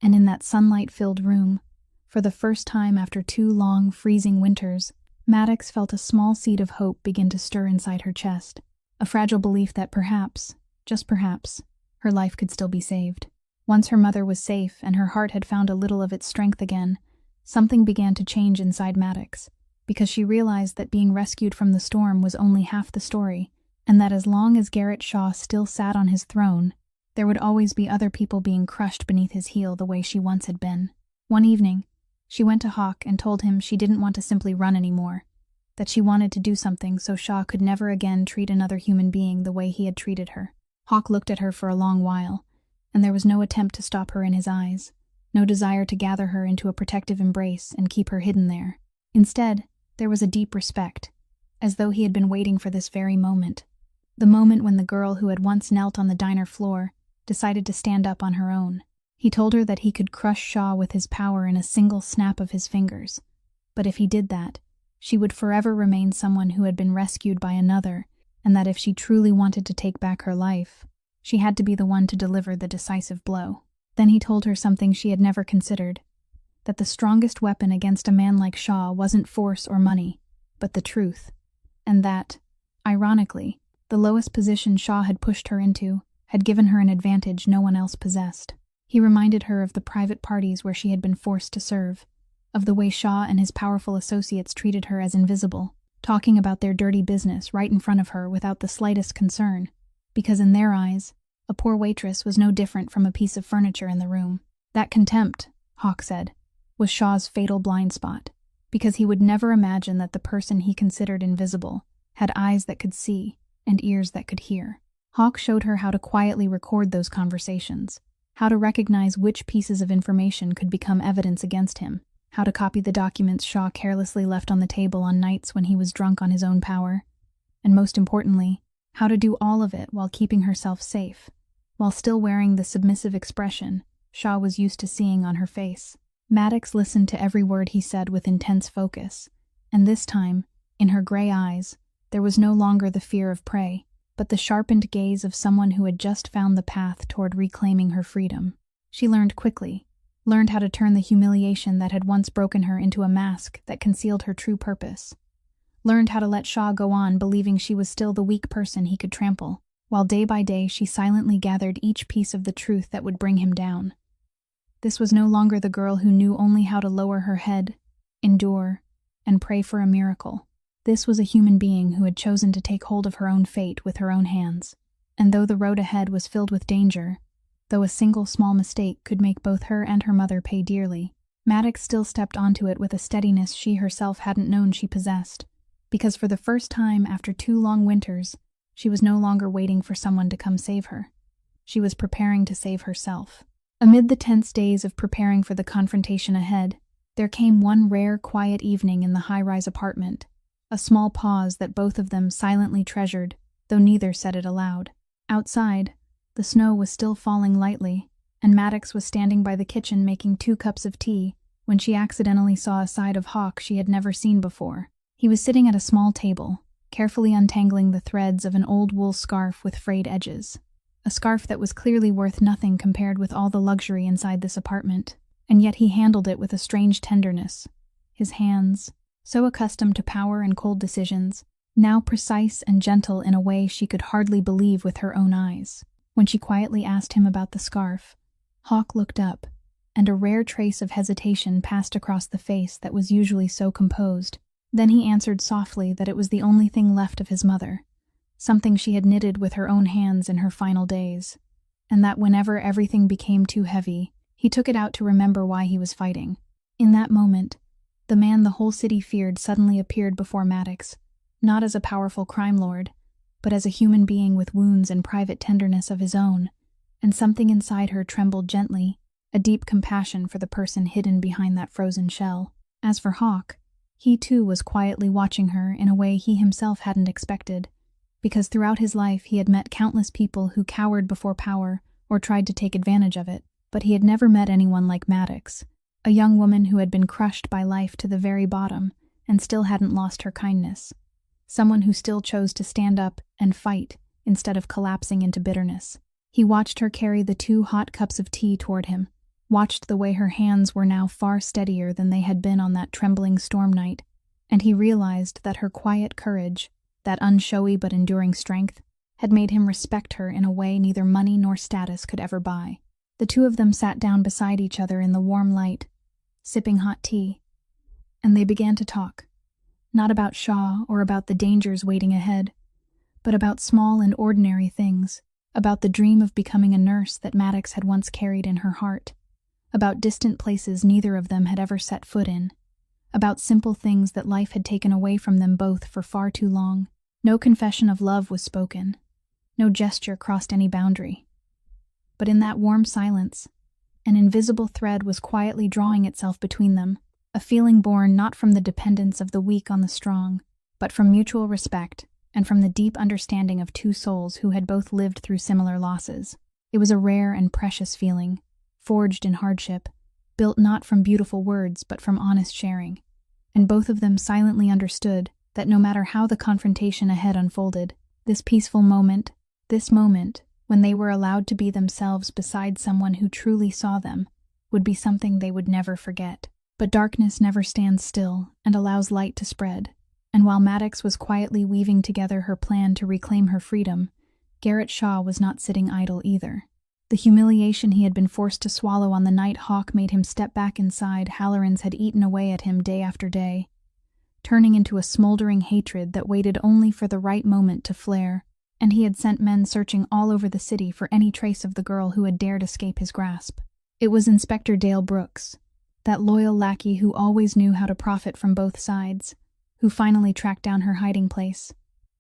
And in that sunlight-filled room, for the first time after 2 long, freezing winters, Maddox felt a small seed of hope begin to stir inside her chest, a fragile belief that perhaps, just perhaps, her life could still be saved. Once her mother was safe and her heart had found a little of its strength again, something began to change inside Maddox, because she realized that being rescued from the storm was only half the story, and that as long as Garrett Shaw still sat on his throne, there would always be other people being crushed beneath his heel the way she once had been. One evening, she went to Hawk and told him she didn't want to simply run anymore, that she wanted to do something so Shaw could never again treat another human being the way he had treated her. Hawk looked at her for a long while, and there was no attempt to stop her in his eyes, no desire to gather her into a protective embrace and keep her hidden there. Instead, there was a deep respect, as though he had been waiting for this very moment, the moment when the girl who had once knelt on the diner floor decided to stand up on her own. He told her that he could crush Shaw with his power in a single snap of his fingers, but if he did that, she would forever remain someone who had been rescued by another, and that if she truly wanted to take back her life, she had to be the one to deliver the decisive blow. Then he told her something she had never considered, that the strongest weapon against a man like Shaw wasn't force or money, but the truth, and that, ironically, the lowest position Shaw had pushed her into had given her an advantage no one else possessed. He reminded her of the private parties where she had been forced to serve, of the way Shaw and his powerful associates treated her as invisible, talking about their dirty business right in front of her without the slightest concern, because in their eyes, a poor waitress was no different from a piece of furniture in the room. That contempt, Hawk said, was Shaw's fatal blind spot, because he would never imagine that the person he considered invisible had eyes that could see and ears that could hear. Hawk showed her how to quietly record those conversations, how to recognize which pieces of information could become evidence against him, how to copy the documents Shaw carelessly left on the table on nights when he was drunk on his own power, and most importantly, how to do all of it while keeping herself safe, while still wearing the submissive expression Shaw was used to seeing on her face. Maddox listened to every word he said with intense focus, and this time, in her gray eyes, there was no longer the fear of prey, but the sharpened gaze of someone who had just found the path toward reclaiming her freedom. She learned quickly, learned how to turn the humiliation that had once broken her into a mask that concealed her true purpose. Learned how to let Shaw go on believing she was still the weak person he could trample, while day by day she silently gathered each piece of the truth that would bring him down. This was no longer the girl who knew only how to lower her head, endure, and pray for a miracle. This was a human being who had chosen to take hold of her own fate with her own hands. And though the road ahead was filled with danger, though a single small mistake could make both her and her mother pay dearly, Maddox still stepped onto it with a steadiness she herself hadn't known she possessed. Because for the first time after 2 long winters, she was no longer waiting for someone to come save her. She was preparing to save herself. Amid the tense days of preparing for the confrontation ahead, there came one rare, quiet evening in the high-rise apartment, a small pause that both of them silently treasured, though neither said it aloud. Outside, the snow was still falling lightly, and Maddox was standing by the kitchen making 2 cups of tea when she accidentally saw a side of Hawk she had never seen before. He was sitting at a small table, carefully untangling the threads of an old wool scarf with frayed edges. A scarf that was clearly worth nothing compared with all the luxury inside this apartment, and yet he handled it with a strange tenderness. His hands, so accustomed to power and cold decisions, now precise and gentle in a way she could hardly believe with her own eyes. When she quietly asked him about the scarf, Hawk looked up, and a rare trace of hesitation passed across the face that was usually so composed. Then he answered softly that it was the only thing left of his mother, something she had knitted with her own hands in her final days, and that whenever everything became too heavy, he took it out to remember why he was fighting. In that moment, the man the whole city feared suddenly appeared before Maddox, not as a powerful crime lord, but as a human being with wounds and private tenderness of his own, and something inside her trembled gently, a deep compassion for the person hidden behind that frozen shell. As for Hawk, he too was quietly watching her in a way he himself hadn't expected, because throughout his life he had met countless people who cowered before power or tried to take advantage of it, but he had never met anyone like Maddox, a young woman who had been crushed by life to the very bottom and still hadn't lost her kindness. Someone who still chose to stand up and fight instead of collapsing into bitterness. He watched her carry the 2 hot cups of tea toward him, watched the way her hands were now far steadier than they had been on that trembling storm night, and he realized that her quiet courage, that unshowy but enduring strength, had made him respect her in a way neither money nor status could ever buy. The 2 of them sat down beside each other in the warm light, sipping hot tea, and they began to talk, not about Shaw or about the dangers waiting ahead, but about small and ordinary things, about the dream of becoming a nurse that Maddox had once carried in her heart, about distant places neither of them had ever set foot in, about simple things that life had taken away from them both for far too long. No confession of love was spoken. No gesture crossed any boundary. But in that warm silence, an invisible thread was quietly drawing itself between them, a feeling born not from the dependence of the weak on the strong, but from mutual respect and from the deep understanding of 2 souls who had both lived through similar losses. It was a rare and precious feeling, forged in hardship, built not from beautiful words but from honest sharing, and both of them silently understood that no matter how the confrontation ahead unfolded, this peaceful moment, this moment when they were allowed to be themselves beside someone who truly saw them, would be something they would never forget. But darkness never stands still and allows light to spread, and while Maddox was quietly weaving together her plan to reclaim her freedom, Garrett Shaw was not sitting idle either. The humiliation he had been forced to swallow on the night Hawk made him step back inside Halloran's had eaten away at him day after day, turning into a smoldering hatred that waited only for the right moment to flare, and he had sent men searching all over the city for any trace of the girl who had dared escape his grasp. It was Inspector Dale Brooks, that loyal lackey who always knew how to profit from both sides, who finally tracked down her hiding place.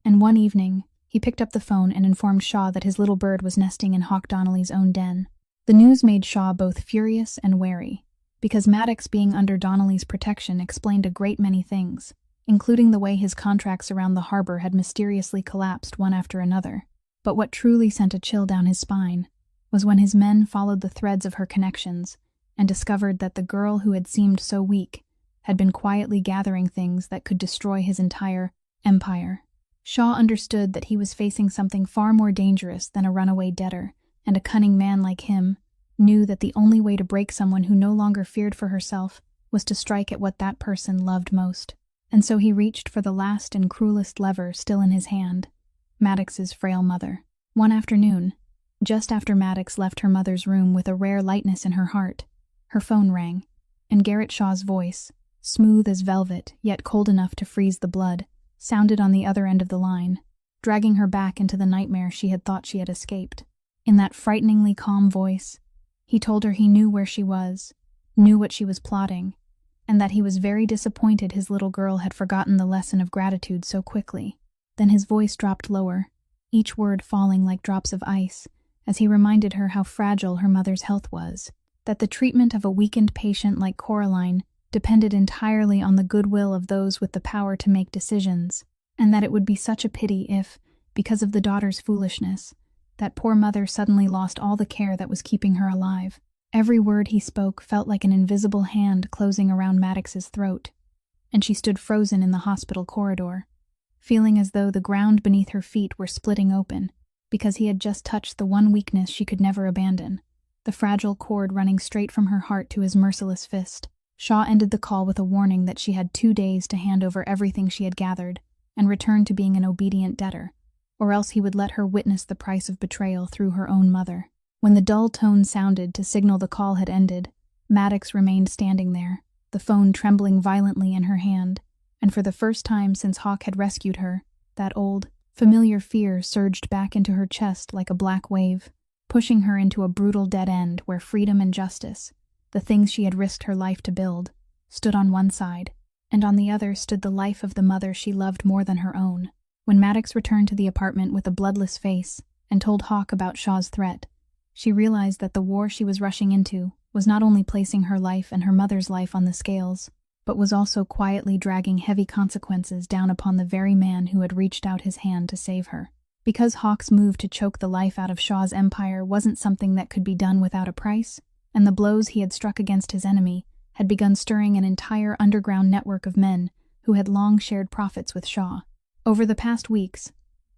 And one evening, he picked up the phone and informed Shaw that his little bird was nesting in Hawk Donnelly's own den. The news made Shaw both furious and wary, because Maddox being under Donnelly's protection explained a great many things. including the way his contracts around the harbor had mysteriously collapsed one after another. But what truly sent a chill down his spine was when his men followed the threads of her connections and discovered that the girl who had seemed so weak had been quietly gathering things that could destroy his entire empire. Shaw understood that he was facing something far more dangerous than a runaway debtor, and a cunning man like him knew that the only way to break someone who no longer feared for herself was to strike at what that person loved most. And so he reached for the last and cruelest lever still in his hand, Maddox's frail mother. One afternoon, just after Maddox left her mother's room with a rare lightness in her heart, her phone rang, and Garrett Shaw's voice, smooth as velvet yet cold enough to freeze the blood, sounded on the other end of the line, dragging her back into the nightmare she had thought she had escaped. In that frighteningly calm voice, he told her he knew where she was, knew what she was plotting, and that he was very disappointed his little girl had forgotten the lesson of gratitude so quickly. Then his voice dropped lower, each word falling like drops of ice, as he reminded her how fragile her mother's health was, that the treatment of a weakened patient like Coraline depended entirely on the goodwill of those with the power to make decisions, and that it would be such a pity if, because of the daughter's foolishness, that poor mother suddenly lost all the care that was keeping her alive. Every word he spoke felt like an invisible hand closing around Maddox's throat, and she stood frozen in the hospital corridor, feeling as though the ground beneath her feet were splitting open, because he had just touched the one weakness she could never abandon, the fragile cord running straight from her heart to his merciless fist. Shaw ended the call with a warning that she had 2 days to hand over everything she had gathered and return to being an obedient debtor, or else he would let her witness the price of betrayal through her own mother. When the dull tone sounded to signal the call had ended, Maddox remained standing there, the phone trembling violently in her hand, and for the first time since Hawk had rescued her, that old, familiar fear surged back into her chest like a black wave, pushing her into a brutal dead end where freedom and justice, the things she had risked her life to build, stood on one side, and on the other stood the life of the mother she loved more than her own. When Maddox returned to the apartment with a bloodless face and told Hawk about Shaw's threat, she realized that the war she was rushing into was not only placing her life and her mother's life on the scales, but was also quietly dragging heavy consequences down upon the very man who had reached out his hand to save her. Because Hawk's move to choke the life out of Shaw's empire wasn't something that could be done without a price, and the blows he had struck against his enemy had begun stirring an entire underground network of men who had long shared profits with Shaw. Over the past weeks,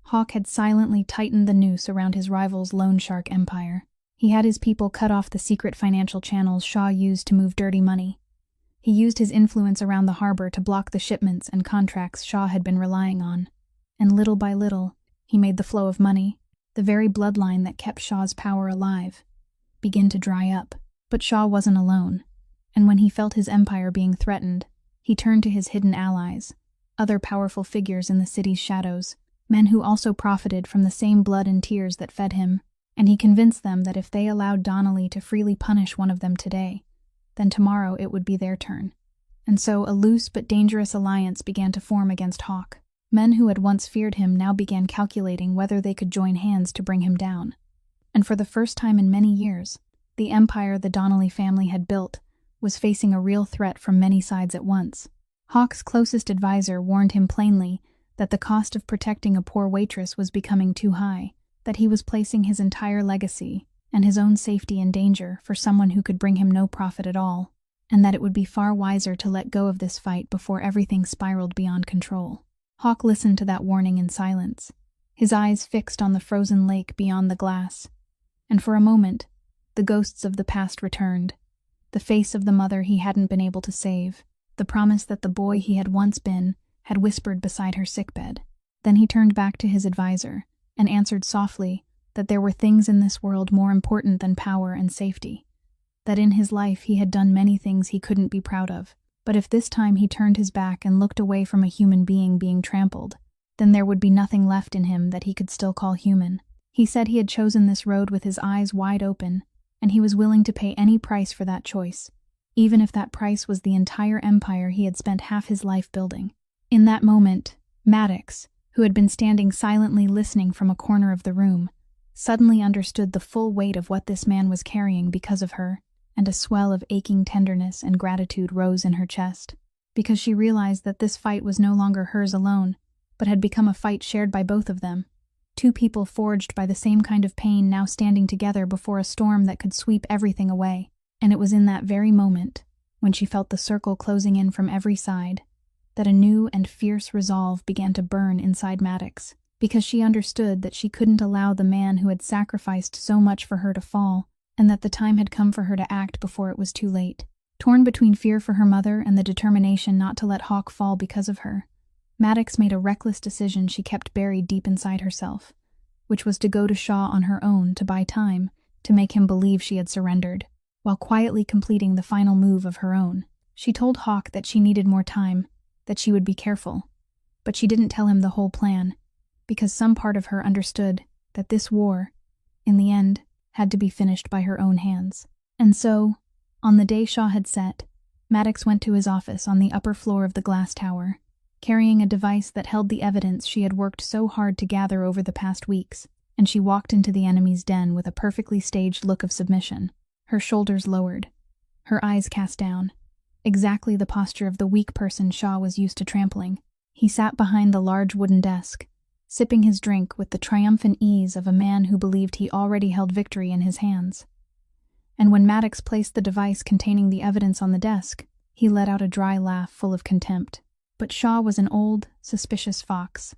Hawk had silently tightened the noose around his rival's loan shark empire. He had his people cut off the secret financial channels Shaw used to move dirty money. He used his influence around the harbor to block the shipments and contracts Shaw had been relying on, and little by little, he made the flow of money, the very bloodline that kept Shaw's power alive, begin to dry up. But Shaw wasn't alone, and when he felt his empire being threatened, he turned to his hidden allies, other powerful figures in the city's shadows, men who also profited from the same blood and tears that fed him, and he convinced them that if they allowed Donnelly to freely punish one of them today, then tomorrow it would be their turn. And so a loose but dangerous alliance began to form against Hawk. Men who had once feared him now began calculating whether they could join hands to bring him down. And for the first time in many years, the empire the Donnelly family had built was facing a real threat from many sides at once. Hawk's closest advisor warned him plainly that the cost of protecting a poor waitress was becoming too high, that he was placing his entire legacy and his own safety in danger for someone who could bring him no profit at all, and that it would be far wiser to let go of this fight before everything spiraled beyond control. Hawk listened to that warning in silence, his eyes fixed on the frozen lake beyond the glass, and for a moment, the ghosts of the past returned, the face of the mother he hadn't been able to save, the promise that the boy he had once been had whispered beside her sickbed. Then he turned back to his advisor and answered softly that there were things in this world more important than power and safety, that in his life he had done many things he couldn't be proud of, but if this time he turned his back and looked away from a human being being trampled, then there would be nothing left in him that he could still call human. He said he had chosen this road with his eyes wide open, and he was willing to pay any price for that choice, even if that price was the entire empire he had spent half his life building. In that moment, Maddox, who had been standing silently listening from a corner of the room, suddenly understood the full weight of what this man was carrying because of her, and a swell of aching tenderness and gratitude rose in her chest. because she realized that this fight was no longer hers alone, but had become a fight shared by both of them. Two people forged by the same kind of pain now standing together before a storm that could sweep everything away. And it was in that very moment, when she felt the circle closing in from every side, that a new and fierce resolve began to burn inside Maddox, because she understood that she couldn't allow the man who had sacrificed so much for her to fall, and that the time had come for her to act before it was too late. Torn between fear for her mother and the determination not to let Hawk fall because of her, Maddox made a reckless decision she kept buried deep inside herself, which was to go to Shaw on her own to buy time, to make him believe she had surrendered, while quietly completing the final move of her own. She told Hawk that she needed more time, that she would be careful, but she didn't tell him the whole plan, because some part of her understood that this war, in the end, had to be finished by her own hands. And so, on the day Shaw had set, Maddox went to his office on the upper floor of the glass tower, carrying a device that held the evidence she had worked so hard to gather over the past weeks, and she walked into the enemy's den with a perfectly staged look of submission, her shoulders lowered, her eyes cast down, exactly the posture of the weak person Shaw was used to trampling. He sat behind the large wooden desk, sipping his drink with the triumphant ease of a man who believed he already held victory in his hands. And when Maddox placed the device containing the evidence on the desk, he let out a dry laugh full of contempt. But Shaw was an old, suspicious fox,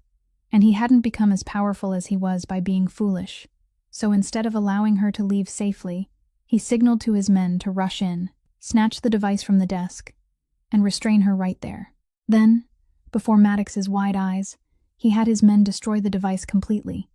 and he hadn't become as powerful as he was by being foolish. So instead of allowing her to leave safely, he signaled to his men to rush in, snatch the device from the desk, and restrain her right there. Then, before Maddox's wide eyes, he had his men destroy the device completely,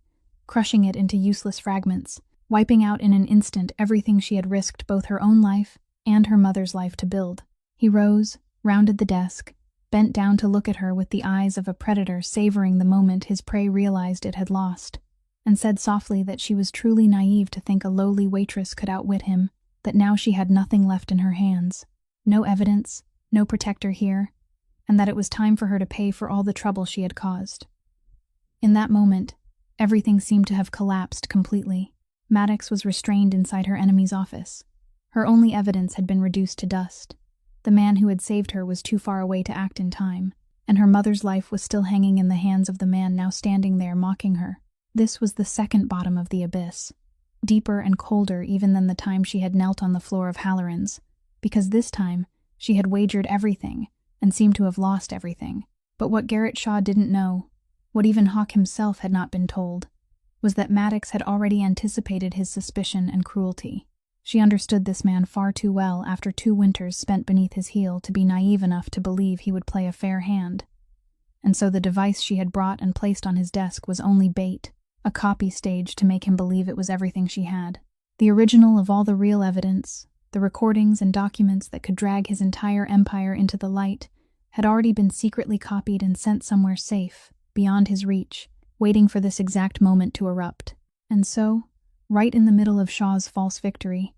crushing it into useless fragments, wiping out in an instant everything she had risked both her own life and her mother's life to build. He rose, rounded the desk, bent down to look at her with the eyes of a predator savoring the moment his prey realized it had lost, and said softly that she was truly naive to think a lowly waitress could outwit him, that now she had nothing left in her hands, no evidence, no protector here, and that it was time for her to pay for all the trouble she had caused. In that moment, everything seemed to have collapsed completely. Maddox was restrained inside her enemy's office. Her only evidence had been reduced to dust. The man who had saved her was too far away to act in time, and her mother's life was still hanging in the hands of the man now standing there mocking her. This was the second bottom of the abyss, deeper and colder even than the time she had knelt on the floor of Halloran's, because this time she had wagered everything and seemed to have lost everything. But what Garrett Shaw didn't know, what even Hawk himself had not been told, was that Maddox had already anticipated his suspicion and cruelty. She understood this man far too well after 2 winters spent beneath his heel to be naive enough to believe he would play a fair hand. And so the device she had brought and placed on his desk was only bait, a copy staged to make him believe it was everything she had. The original of all the real evidence, the recordings and documents that could drag his entire empire into the light, had already been secretly copied and sent somewhere safe, beyond his reach, waiting for this exact moment to erupt. And so, right in the middle of Shaw's false victory,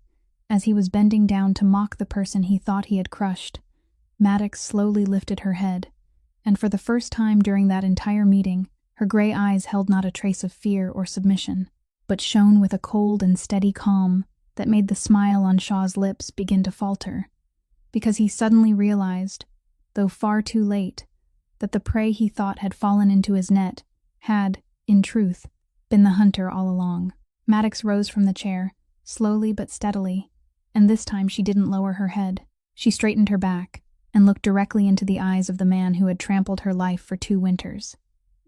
as he was bending down to mock the person he thought he had crushed, Maddox slowly lifted her head, and for the first time during that entire meeting, her gray eyes held not a trace of fear or submission, but shone with a cold and steady calm that made the smile on Shaw's lips begin to falter, because he suddenly realized, though far too late, that the prey he thought had fallen into his net had, in truth, been the hunter all along. Maddox rose from the chair, slowly but steadily, and this time she didn't lower her head. She straightened her back and looked directly into the eyes of the man who had trampled her life for 2 winters.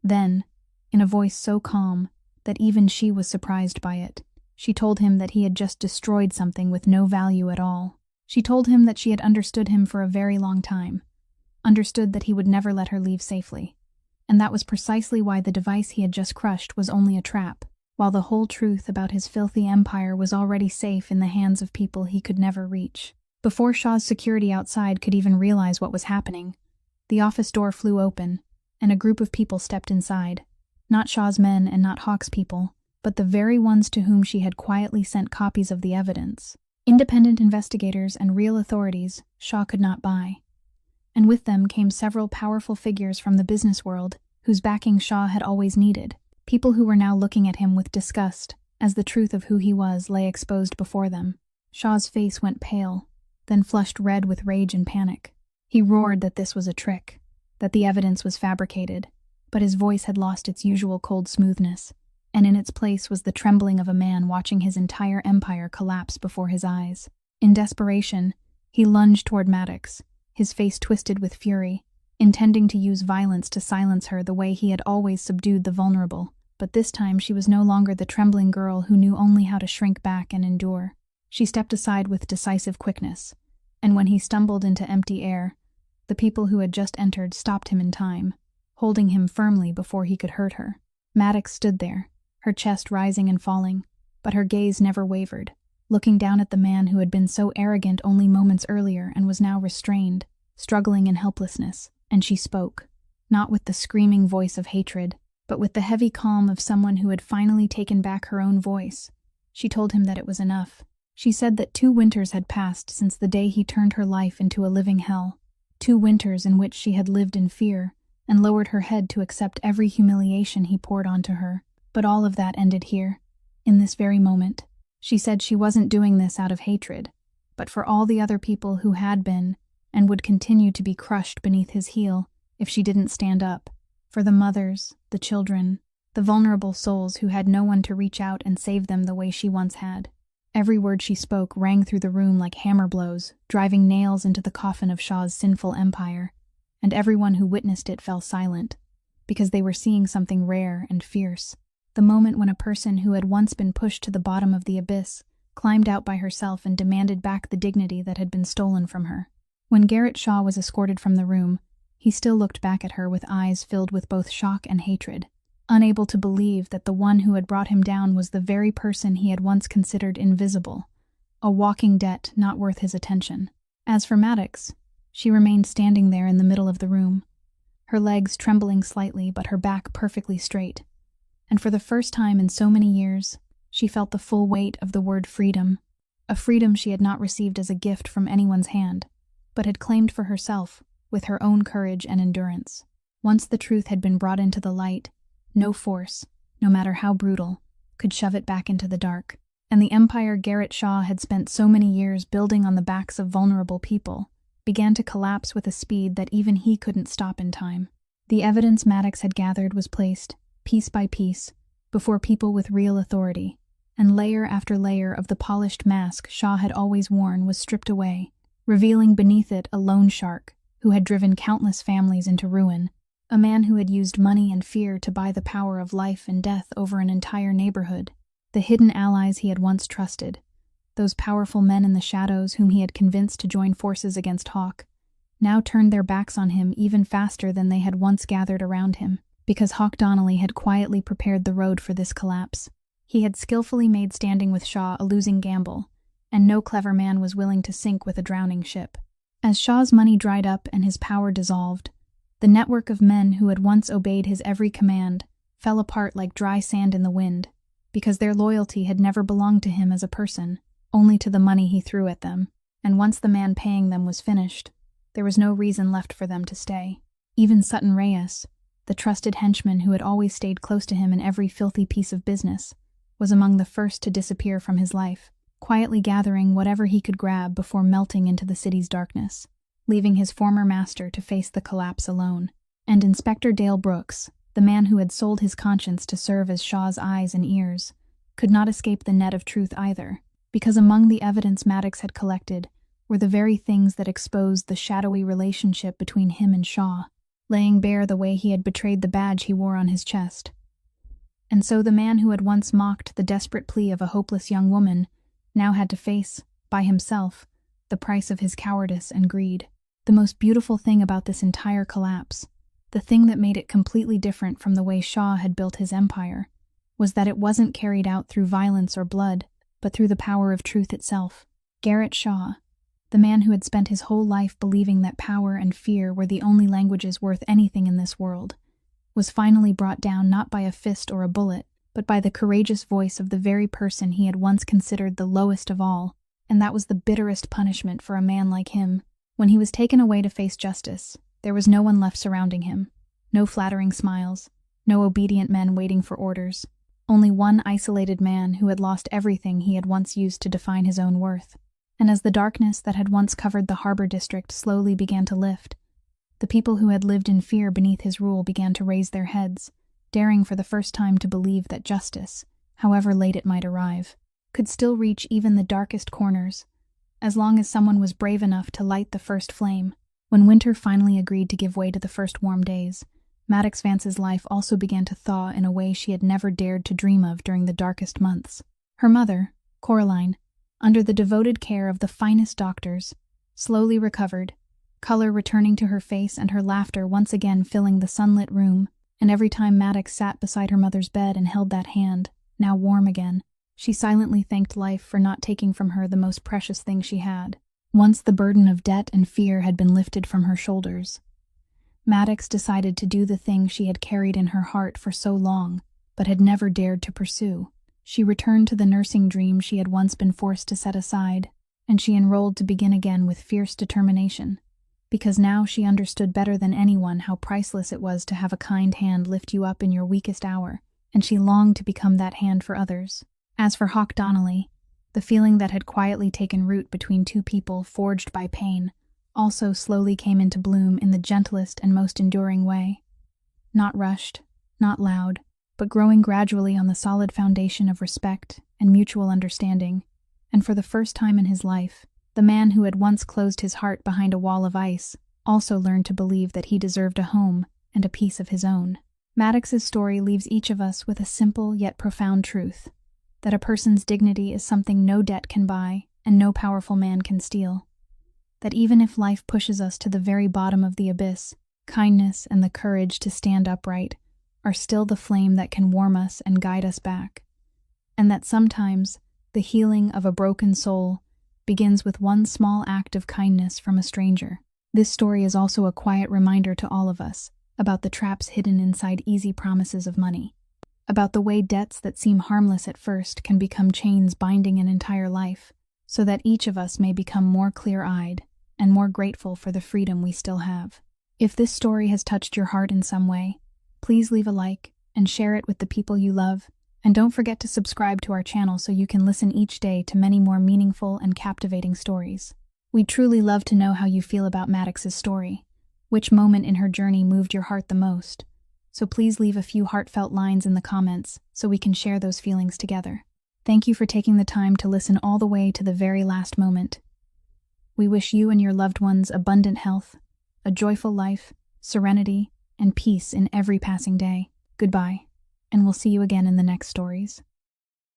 Then, in a voice so calm that even she was surprised by it, she told him that he had just destroyed something with no value at all. She told him that she had understood him for a very long time, understood that he would never let her leave safely, and that was precisely why the device he had just crushed was only a trap, while the whole truth about his filthy empire was already safe in the hands of people he could never reach. Before Shaw's security outside could even realize what was happening, the office door flew open, and a group of people stepped inside. Not Shaw's men and not Hawk's people, but the very ones to whom she had quietly sent copies of the evidence. Independent investigators and real authorities Shaw could not buy. And with them came several powerful figures from the business world whose backing Shaw had always needed. People who were now looking at him with disgust, as the truth of who he was lay exposed before them. Shaw's face went pale, then flushed red with rage and panic. He roared that this was a trick, that the evidence was fabricated, but his voice had lost its usual cold smoothness, and in its place was the trembling of a man watching his entire empire collapse before his eyes. In desperation, he lunged toward Maddox, his face twisted with fury, intending to use violence to silence her the way he had always subdued the vulnerable. But this time she was no longer the trembling girl who knew only how to shrink back and endure. She stepped aside with decisive quickness, and when he stumbled into empty air, the people who had just entered stopped him in time, holding him firmly before he could hurt her. Maddox stood there, her chest rising and falling, but her gaze never wavered, looking down at the man who had been so arrogant only moments earlier and was now restrained, struggling in helplessness. And she spoke, not with the screaming voice of hatred, but with the heavy calm of someone who had finally taken back her own voice. She told him that it was enough. She said that 2 winters had passed since the day he turned her life into a living hell. 2 winters in which she had lived in fear and lowered her head to accept every humiliation he poured onto her. But all of that ended here, in this very moment. She said she wasn't doing this out of hatred, but for all the other people who had been and would continue to be crushed beneath his heel if she didn't stand up. For the mothers, the children, the vulnerable souls who had no one to reach out and save them the way she once had. Every word she spoke rang through the room like hammer blows, driving nails into the coffin of Shaw's sinful empire, and everyone who witnessed it fell silent, because they were seeing something rare and fierce. The moment when a person who had once been pushed to the bottom of the abyss climbed out by herself and demanded back the dignity that had been stolen from her. When Garrett Shaw was escorted from the room, he still looked back at her with eyes filled with both shock and hatred, unable to believe that the one who had brought him down was the very person he had once considered invisible, a walking debt not worth his attention. As for Maddox, she remained standing there in the middle of the room, her legs trembling slightly but her back perfectly straight, and for the first time in so many years, she felt the full weight of the word freedom, a freedom she had not received as a gift from anyone's hand, but had claimed for herself with her own courage and endurance. Once the truth had been brought into the light, no force, no matter how brutal, could shove it back into the dark. And the empire Garrett Shaw had spent so many years building on the backs of vulnerable people began to collapse with a speed that even he couldn't stop in time. The evidence Maddox had gathered was placed, piece by piece, before people with real authority, and layer after layer of the polished mask Shaw had always worn was stripped away, revealing beneath it a loan shark who had driven countless families into ruin, a man who had used money and fear to buy the power of life and death over an entire neighborhood. The hidden allies he had once trusted, those powerful men in the shadows whom he had convinced to join forces against Hawk, now turned their backs on him even faster than they had once gathered around him, because Hawk Donnelly had quietly prepared the road for this collapse. He had skillfully made standing with Shaw a losing gamble, and no clever man was willing to sink with a drowning ship. As Shaw's money dried up and his power dissolved, the network of men who had once obeyed his every command fell apart like dry sand in the wind, because their loyalty had never belonged to him as a person, only to the money he threw at them, and once the man paying them was finished, there was no reason left for them to stay. Even Sutton Reyes, the trusted henchman who had always stayed close to him in every filthy piece of business, was among the first to disappear from his life, quietly gathering whatever he could grab before melting into the city's darkness, leaving his former master to face the collapse alone. And Inspector Dale Brooks, the man who had sold his conscience to serve as Shaw's eyes and ears, could not escape the net of truth either, because among the evidence Maddox had collected were the very things that exposed the shadowy relationship between him and Shaw, laying bare the way he had betrayed the badge he wore on his chest. And so the man who had once mocked the desperate plea of a hopeless young woman now had to face, by himself, the price of his cowardice and greed. The most beautiful thing about this entire collapse, the thing that made it completely different from the way Shaw had built his empire, was that it wasn't carried out through violence or blood, but through the power of truth itself. Garrett Shaw, the man who had spent his whole life believing that power and fear were the only languages worth anything in this world, was finally brought down not by a fist or a bullet, but by the courageous voice of the very person he had once considered the lowest of all, and that was the bitterest punishment for a man like him. When he was taken away to face justice, there was no one left surrounding him, no flattering smiles, no obedient men waiting for orders, only one isolated man who had lost everything he had once used to define his own worth. And as the darkness that had once covered the harbor district slowly began to lift, the people who had lived in fear beneath his rule began to raise their heads, daring for the first time to believe that justice, however late it might arrive, could still reach even the darkest corners, as long as someone was brave enough to light the first flame. When winter finally agreed to give way to the first warm days, Maddox Vance's life also began to thaw in a way she had never dared to dream of during the darkest months. Her mother, Coraline, under the devoted care of the finest doctors, slowly recovered, color returning to her face and her laughter once again filling the sunlit room, and every time Maddox sat beside her mother's bed and held that hand, now warm again, she silently thanked life for not taking from her the most precious thing she had. Once the burden of debt and fear had been lifted from her shoulders, Maddox decided to do the thing she had carried in her heart for so long, but had never dared to pursue. She returned to the nursing dream she had once been forced to set aside, and she enrolled to begin again with fierce determination, because now she understood better than anyone how priceless it was to have a kind hand lift you up in your weakest hour, and she longed to become that hand for others. As for Hawk Donnelly, the feeling that had quietly taken root between two people forged by pain also slowly came into bloom in the gentlest and most enduring way. Not rushed, not loud, but growing gradually on the solid foundation of respect and mutual understanding, and for the first time in his life, the man who had once closed his heart behind a wall of ice also learned to believe that he deserved a home and a piece of his own. Maddox's story leaves each of us with a simple yet profound truth, that a person's dignity is something no debt can buy and no powerful man can steal. That even if life pushes us to the very bottom of the abyss, kindness and the courage to stand upright are still the flame that can warm us and guide us back. And that sometimes the healing of a broken soul begins with one small act of kindness from a stranger. This story is also a quiet reminder to all of us about the traps hidden inside easy promises of money, about the way debts that seem harmless at first can become chains binding an entire life, so that each of us may become more clear-eyed and more grateful for the freedom we still have. If this story has touched your heart in some way, please leave a like and share it with the people you love, and don't forget to subscribe to our channel so you can listen each day to many more meaningful and captivating stories. We'd truly love to know how you feel about Maddox's story. Which moment in her journey moved your heart the most? So please leave a few heartfelt lines in the comments so we can share those feelings together. Thank you for taking the time to listen all the way to the very last moment. We wish you and your loved ones abundant health, a joyful life, serenity, and peace in every passing day. Goodbye, and we'll see you again in the next stories.